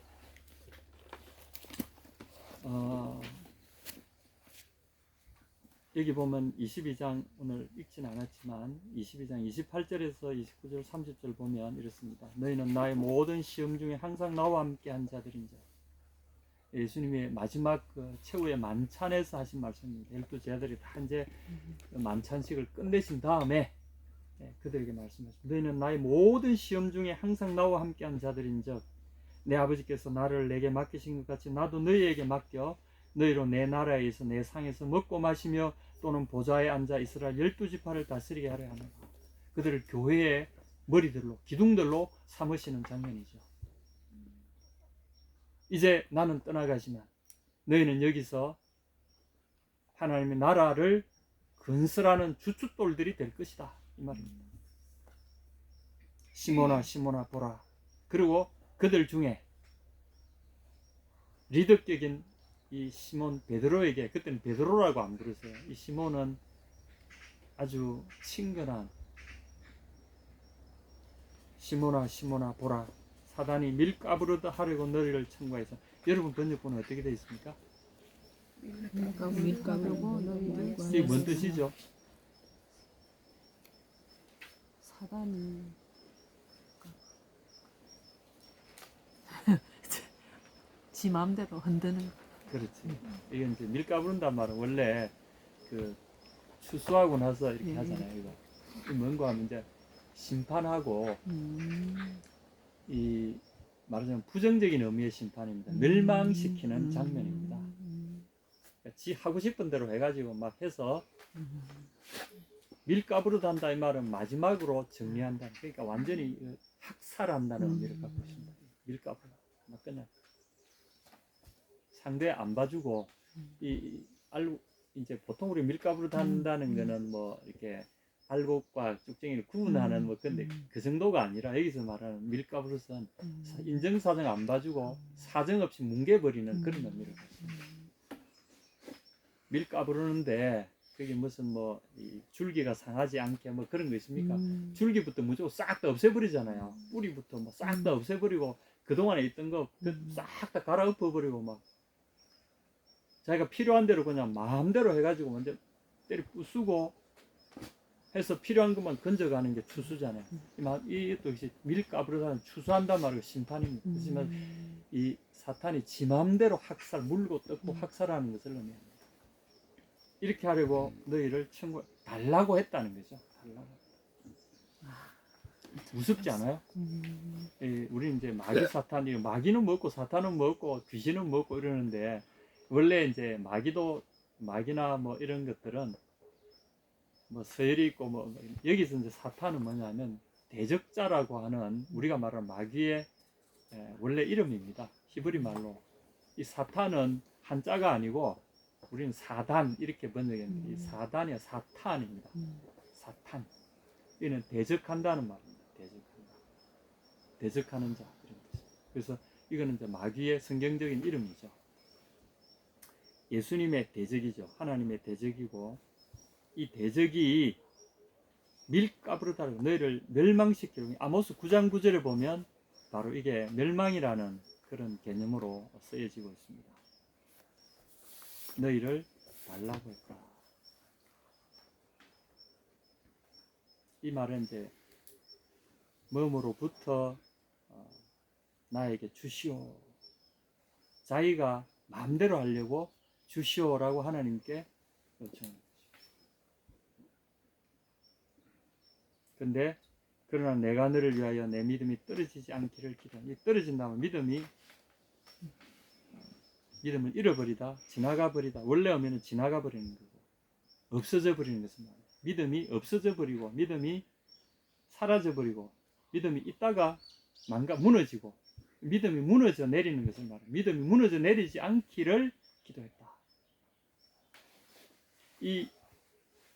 여기 보면 22장 오늘 읽진 않았지만 22장 28절에서 29절 30절 보면 이렇습니다. 너희는 나의 모든 시험 중에 항상 나와 함께 한 자들인자. 예수님의 마지막 그 최후의 만찬에서 하신 말씀입니다. 12제자들이 다 이제 만찬식을 끝내신 다음에 그들에게 말씀하셨습니다. 너희는 나의 모든 시험 중에 항상 나와 함께한 자들인즉 내 아버지께서 나를 내게 맡기신 것 같이 나도 너희에게 맡겨 너희로 내 나라에서 내 상에서 먹고 마시며 또는 보좌에 앉아 이스라엘 12지파를 다스리게 하려 하노라. 그들을 교회의 머리들로 기둥들로 삼으시는 장면이죠. 이제 나는 떠나가지만 너희는 여기서 하나님의 나라를 건설하는 주춧돌들이 될 것이다, 이 말입니다. 시몬아 시몬아 보라. 그리고 그들 중에 리더격인 이 시몬 베드로에게, 그때는 베드로라고 안 부르세요. 이 시몬은 아주 친근한 시몬아 시몬아 보라. 사단이 밀가부르듯 하려고 너희를 청구해서. 여러분 번역본은 어떻게 되어 있습니까? 밀가부르고 이게 뭔 뜻이죠? 사단이 지 마음대로 흔드는. 그렇지. 이건 이제 밀가부른단 말은 원래 그 추수하고 나서 이렇게 하잖아요. 이거 뭔가 하면 이제 심판하고 이 말하자면 부정적인 의미의 심판입니다. 멸망시키는 장면입니다. 그러니까 지 하고 싶은 대로 해가지고 막 해서 밀가부르다 한다 이 말은 마지막으로 정리한다. 그러니까 완전히 학살한다는 의미를 갖고 있습니다. 밀가부르 막 그냥 상대 안 봐주고 알고 이제 보통 우리 밀가부르다 한다는 거는 뭐 이렇게 알곡과 쭉쟁이를 구분하는 뭐 근데 그 정도가 아니라 여기서 말하는 밀가부르선 인정사정 안 봐주고 사정없이 뭉개버리는 그런 의미를 갖고 있습니다. 밀가부르는데 그게 무슨 뭐 이 줄기가 상하지 않게 뭐 그런 거 있습니까? 줄기부터 무조건 싹 다 없애버리잖아요. 뿌리부터 뭐 싹 다 없애버리고 그동안에 있던 거 싹 다 갈아엎어버리고 막 자기가 필요한 대로 그냥 마음대로 해가지고 먼저 때려 부수고 해서 필요한 것만 건져가는 게 추수잖아요. 이것도 역시 밀가부르다는 추수한단 말이고 심판입니다. 그렇지만 이 사탄이 지 마음대로 학살, 물고 뜯고 학살하는 것을 의미합니다. 이렇게 하려고 너희를 달라고 했다는 거죠. 달라고. 무섭지 않아요? 우리 이제 마귀 사탄이 마귀는 먹고 사탄은 먹고 귀신은 먹고 이러는데 원래 이제 마귀나 뭐 이런 것들은 뭐 서열이 있고 뭐 여기서 이제 사탄은 뭐냐면 대적자라고 하는 우리가 말하는 마귀의 원래 이름입니다. 히브리 말로 이 사탄은 한자가 아니고 우리는 사단 이렇게 번역했는데 이 사단이 사탄입니다. 사탄. 이는 대적한다는 말입니다. 대적한다. 대적하는 자 이런 뜻. 그래서 이거는 이제 마귀의 성경적인 이름이죠. 예수님의 대적이죠. 하나님의 대적이고 이 대적이 밀가부르다고 너희를 멸망시키려고 아모스 9장 9절에 보면 바로 이게 멸망이라는 그런 개념으로 쓰여지고 있습니다. 너희를 달라고 했다. 이 말은 이제 몸으로부터 나에게 주시오. 자기가 마음대로 하려고 주시오라고 하나님께 요청합니다. 근데 그러나 내가 너를 위하여 내 믿음이 떨어지지 않기를 기도하니 이 떨어진다면 믿음을 잃어버리다, 지나가 버리다. 원래 하면은 지나가 버리는 거고 없어져 버리는 것은 말이에요. 믿음이 없어져 버리고 믿음이 사라져 버리고 믿음이 있다가 무너지고 믿음이 무너져 내리는 것을 말해요. 믿음이 무너져 내리지 않기를 기도했다. 이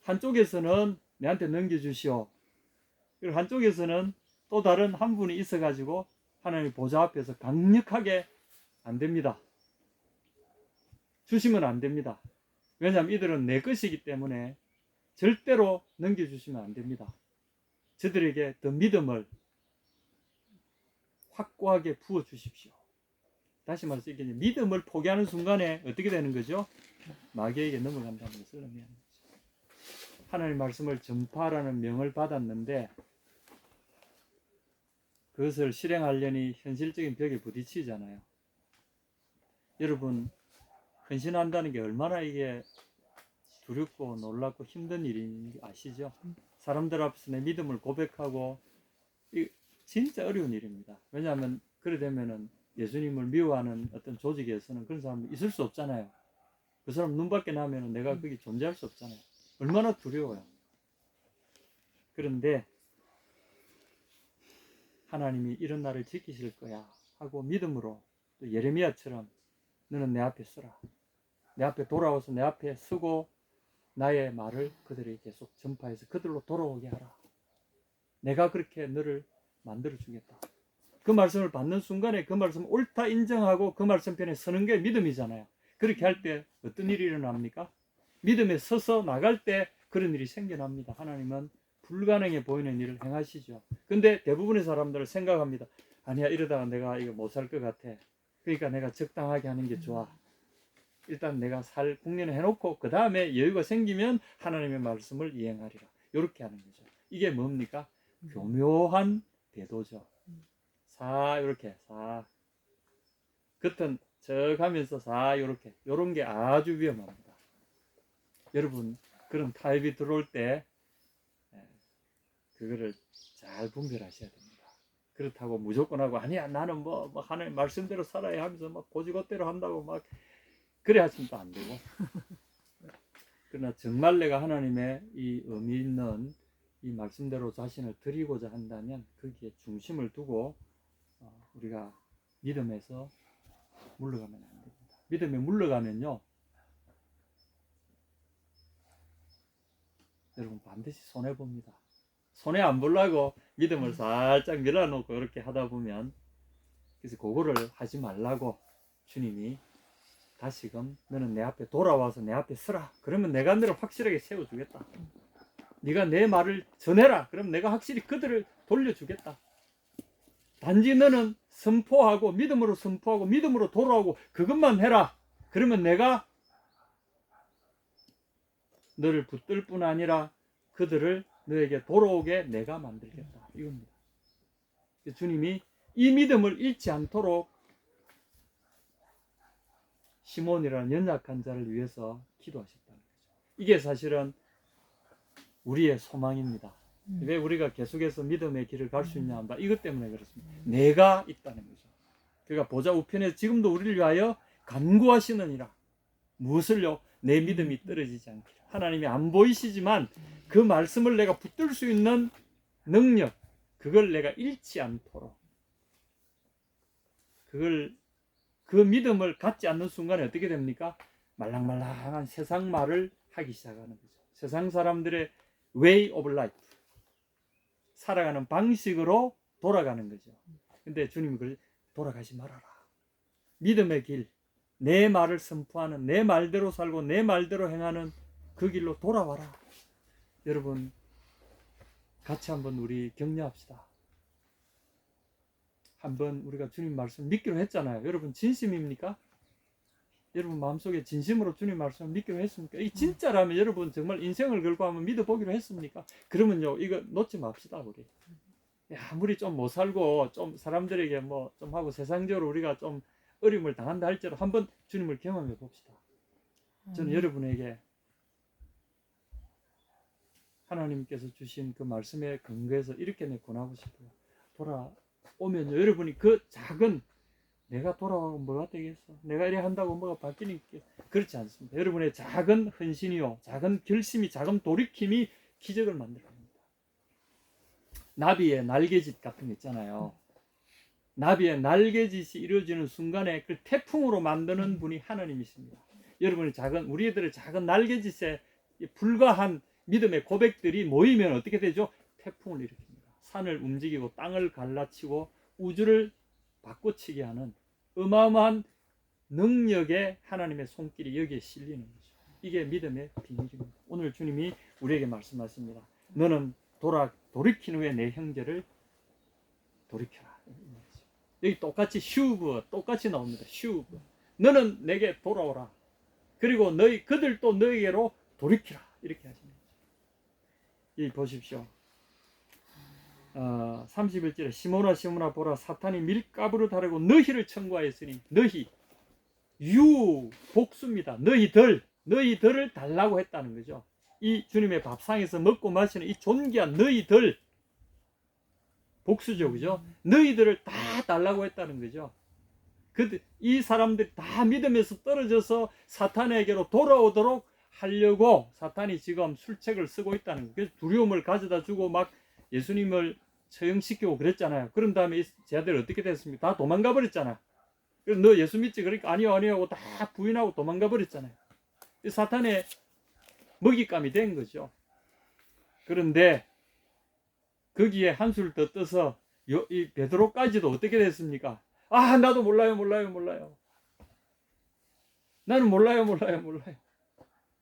한쪽에서는 내한테 넘겨주시오. 그리고 한쪽에서는 또 다른 한 분이 있어가지고 하나님 보좌 앞에서 강력하게 안 됩니다. 주시면 안 됩니다. 왜냐하면 이들은 내 것이기 때문에 절대로 넘겨주시면 안 됩니다. 저들에게 더 믿음을 확고하게 부어주십시오. 다시 말해서 이게 믿음을 포기하는 순간에 어떻게 되는 거죠? 마귀에게 넘어간다는 것을 의미하는 거죠. 하나님의 말씀을 전파하라는 명을 받았는데 그것을 실행하려니 현실적인 벽에 부딪히잖아요. 여러분, 헌신한다는 게 얼마나 이게 두렵고 놀랍고 힘든 일인지 아시죠? 사람들 앞에서 내 믿음을 고백하고, 이 진짜 어려운 일입니다. 왜냐하면 그래 되면은 예수님을 미워하는 어떤 조직에서는 그런 사람이 있을 수 없잖아요. 그 사람 눈 밖에 나면은 내가 거기 존재할 수 없잖아요. 얼마나 두려워요. 그런데 하나님이 이런 나를 지키실 거야 하고 믿음으로, 또 예레미야처럼 너는 내 앞에 서라, 내 앞에 돌아와서 내 앞에 서고 나의 말을 그들에게 계속 전파해서 그들로 돌아오게 하라. 내가 그렇게 너를 만들어 주겠다. 그 말씀을 받는 순간에 그 말씀을 옳다 인정하고 그 말씀 편에 서는 게 믿음이잖아요. 그렇게 할 때 어떤 일이 일어납니까? 믿음에 서서 나갈 때 그런 일이 생겨납니다. 하나님은 불가능해 보이는 일을 행하시죠. 근데 대부분의 사람들은 생각합니다. 아니야, 이러다가 내가 이거 못 살 것 같아. 그러니까 내가 적당하게 하는 게 좋아. 일단 내가 살 국리는 해놓고 그 다음에 여유가 생기면 하나님의 말씀을 이행하리라. 이렇게 하는 거죠. 이게 뭡니까? 교묘한 배도죠. 사 이렇게 사 겉은 저 가면서 사 이렇게 요런 게 아주 위험합니다. 여러분, 그런 타입이 들어올 때 그거를 잘 분별하셔야 됩니다. 그렇다고 무조건 하고 아니야 나는 뭐 하나님 말씀대로 살아야 하면서 막 고지것대로 한다고 막 그래 하시면 또 안 되고. 그러나 정말 내가 하나님의 이 의미 있는 이 말씀대로 자신을 드리고자 한다면 거기에 중심을 두고 우리가 믿음에서 물러가면 안 됩니다. 믿음에 물러가면요, 여러분 반드시 손해봅니다. 손해 안 보려고 믿음을 살짝 밀어놓고 이렇게 하다 보면, 그래서 그거를 하지 말라고 주님이 다시금 너는 내 앞에 돌아와서 내 앞에 서라. 그러면 내가 너를 확실하게 세워주겠다. 네가 내 말을 전해라. 그럼 내가 확실히 그들을 돌려주겠다. 단지 너는 선포하고 믿음으로 선포하고 믿음으로 돌아오고 그것만 해라. 그러면 내가 너를 붙들 뿐 아니라 그들을 너에게 돌아오게 내가 만들겠다. 이겁니다. 주님이 이 믿음을 잃지 않도록 시몬이라는 연약한 자를 위해서 기도하셨다는 거죠. 이게 사실은 우리의 소망입니다. 왜 우리가 계속해서 믿음의 길을 갈 수 있냐 한다. 이것 때문에 그렇습니다. 내가 있다는 거죠. 그러니까 보좌 우편에서 지금도 우리를 위하여 간구하시느니라. 무엇을요? 내 믿음이 떨어지지 않게. 하나님이 안 보이시지만 그 말씀을 내가 붙들 수 있는 능력, 그걸 내가 잃지 않도록, 그 믿음을 갖지 않는 순간에 어떻게 됩니까? 말랑말랑한 세상 말을 하기 시작하는 거죠. 세상 사람들의 way of life, 살아가는 방식으로 돌아가는 거죠. 근데 주님이 그러죠. 돌아가지 말아라. 믿음의 길, 내 말을 선포하는, 내 말대로 살고 내 말대로 행하는 그 길로 돌아와라. 여러분, 같이 한번 우리 격려합시다. 한번 우리가 주님 말씀 믿기로 했잖아요. 여러분 진심입니까? 여러분 마음속에 진심으로 주님 말씀을 믿기로 했습니까? 이 진짜라면 여러분 정말 인생을 걸고 한번 믿어보기로 했습니까? 그러면요, 이거 놓지 맙시다. 우리 아무리 좀 못 살고 좀 사람들에게 뭐 좀 하고 세상적으로 우리가 좀 어려움을 당한다 할지라도 한번 주님을 경험해 봅시다. 저는 여러분에게 하나님께서 주신 그 말씀에 근거해서 이렇게 내 권하고 싶어요. 돌아오면요, 여러분이 그 작은, 내가 돌아오면 뭐가 되겠어? 내가 이래 한다고 뭐가 바뀌니까. 그렇지 않습니다. 여러분의 작은 헌신이요, 작은 결심이, 작은 돌이킴이 기적을 만들어냅니다. 나비의 날개짓 같은 거 있잖아요. 나비의 날개짓이 이루어지는 순간에 그 태풍으로 만드는 분이 하나님이십니다. 여러분의 우리들의 작은 날개짓에 불과한 믿음의 고백들이 모이면 어떻게 되죠? 태풍을 일으킵니다. 산을 움직이고 땅을 갈라치고 우주를 바꿔치게 하는 어마어마한 능력의 하나님의 손길이 여기에 실리는 거죠. 이게 믿음의 비밀입니다. 오늘 주님이 우리에게 말씀하십니다. 너는 돌이킨 후에 내 형제를 돌이켜라. 여기 똑같이 슈브 똑같이 나옵니다. 슈브, 너는 내게 돌아오라. 그리고 그들도 너에게로 돌이키라. 이렇게 하십니다. 이 보십시오. 31절에 시몬아 시몬아 보라, 사탄이 밀가부를 다루고 너희를 청구하였으니, 너희 유복수입니다. 너희들을 달라고 했다는 거죠. 이 주님의 밥상에서 먹고 마시는 이 존귀한 너희들, 복수죠, 그죠? 너희들을 다 달라고 했다는 거죠. 이 사람들이 다 믿음에서 떨어져서 사탄에게로 돌아오도록 하려고 사탄이 지금 술책을 쓰고 있다는 거예요. 그래서 두려움을 가져다 주고 막 예수님을 처형시키고 그랬잖아요. 그런 다음에 이 제자들 어떻게 됐습니까? 다 도망가 버렸잖아요. 그래서 너 예수 믿지? 그러니까 아니요 하고 다 부인하고 도망가 버렸잖아요. 사탄의 먹잇감이 된 거죠. 그런데 거기에 한술 더 떠서 이 베드로까지도 어떻게 됐습니까? 아, 나도 몰라요. 나는 몰라요.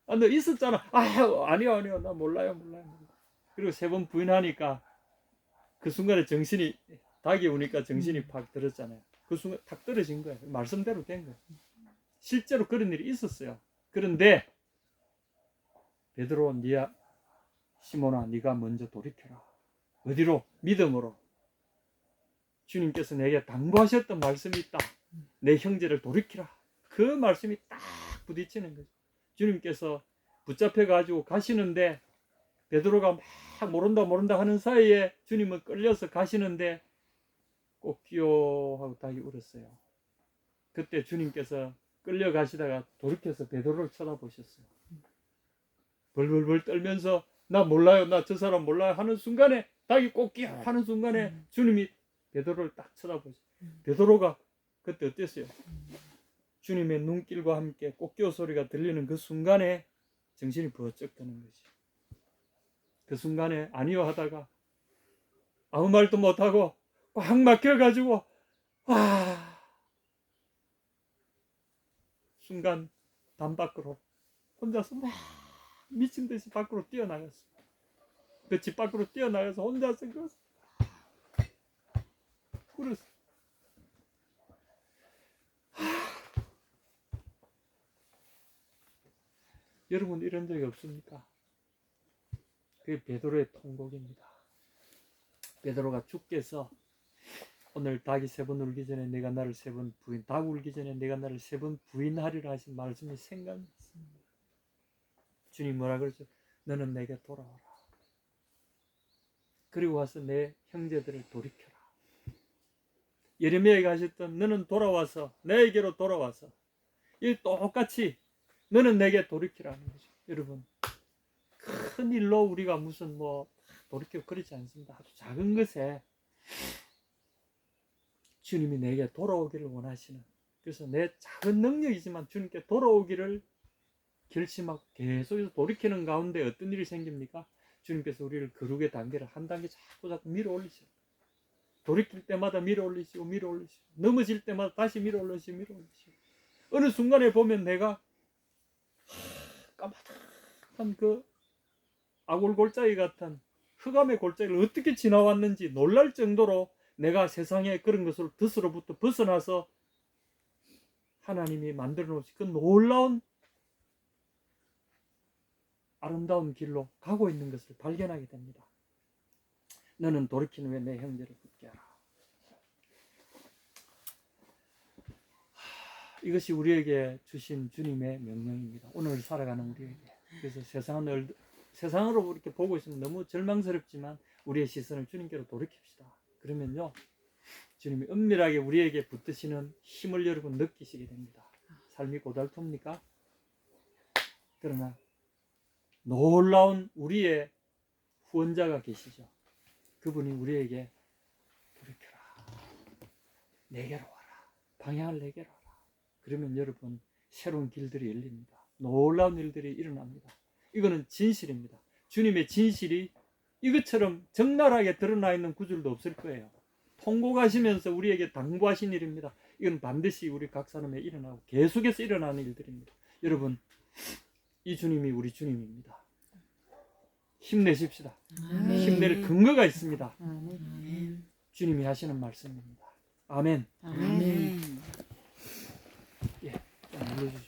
아, 너 있었잖아. 아니요. 나 몰라요. 그리고 3번 부인하니까 그 순간에 닭이 우니까 정신이 팍 들었잖아요. 그 순간 탁 떨어진 거예요. 말씀대로 된 거예요. 실제로 그런 일이 있었어요. 그런데 베드로, 시몬아, 네가 먼저 돌이켜라. 어디로? 믿음으로. 주님께서 내게 당부하셨던 말씀이 있다. 내 형제를 돌이키라. 그 말씀이 딱 부딪히는 거죠. 주님께서 붙잡혀가지고 가시는데 베드로가 막 모른다 하는 사이에 주님은 끌려서 가시는데 꼭기요 하고 닭이 울었어요. 그때 주님께서 끌려가시다가 돌이켜서 베드로를 쳐다보셨어요. 벌벌벌 떨면서 나 몰라요. 나 저 사람 몰라요 하는 순간에 닭이 꼭기요 하는 순간에 주님이 베드로를 딱 쳐다보셨어요. 베드로가 그때 어땠어요? 주님의 눈길과 함께 꼭기요 소리가 들리는 그 순간에 정신이 번쩍 드는 거지. 그 순간에 아니요 하다가 아무 말도 못하고 꽉 막혀가지고 순간 담 밖으로 혼자서 막 미친 듯이 밖으로 뛰어나갔어. 그 집 밖으로 뛰어나가서 혼자서 울었어. 여러분 이런 적이 없습니까? 그게 베드로의 통곡입니다. 베드로가 주께서 오늘 닭이 3번 울기 전에 내가 나를 3번 부인, 닭 울기 전에 내가 나를 3번 부인하리라 하신 말씀이 생각났습니다. 주님 뭐라 그러죠? 너는 내게 돌아와라. 그리고 와서 내 형제들을 돌이켜라. 예레미야가 하셨던 너는 돌아와서 내게로 돌아와서 이 똑같이 너는 내게 돌이키라는 거죠. 여러분 큰 일로 우리가 무슨 돌이키고 그러지 않습니다. 아주 작은 것에 주님이 내게 돌아오기를 원하시는, 그래서 내 작은 능력이지만 주님께 돌아오기를 결심하고 계속해서 돌이키는 가운데 어떤 일이 생깁니까? 주님께서 우리를 거룩의 단계를 한 단계 자꾸 밀어 올리셔요. 돌이킬 때마다 밀어 올리시고 넘어질 때마다 다시 밀어 올리시고 어느 순간에 보면 내가 까마득한 그 아골골짜기 같은 흑암의 골짜기를 어떻게 지나왔는지 놀랄 정도로 내가 세상에 그런 것을 뜻으로부터 벗어나서 하나님이 만들어 놓으신 그 놀라운 아름다운 길로 가고 있는 것을 발견하게 됩니다. 너는 돌이킨 후에 내 형제를 붙게 하라. 이것이 우리에게 주신 주님의 명령입니다. 오늘 살아가는 우리에게. 그래서 세상으로 이렇게 보고 있으면 너무 절망스럽지만 우리의 시선을 주님께로 돌이킵시다. 그러면요, 주님이 은밀하게 우리에게 붙드시는 힘을 여러분 느끼시게 됩니다. 삶이 고달픕니까? 그러나 놀라운 우리의 후원자가 계시죠. 그분이 우리에게 돌이켜라. 내게로 와라. 방향을 내게로 와라. 그러면 여러분 새로운 길들이 열립니다. 놀라운 일들이 일어납니다. 이거는 진실입니다. 주님의 진실이 이것처럼 적나라하게 드러나 있는 구절도 없을 거예요. 통곡하시면서 우리에게 당부하신 일입니다. 이건 반드시 우리 각 사람에 일어나고 계속해서 일어나는 일들입니다. 여러분 이 주님이 우리 주님입니다. 힘내십시다. 아멘. 힘낼 근거가 있습니다. 아멘. 주님이 하시는 말씀입니다. 아멘. 아멘. 좀 눌러주시죠.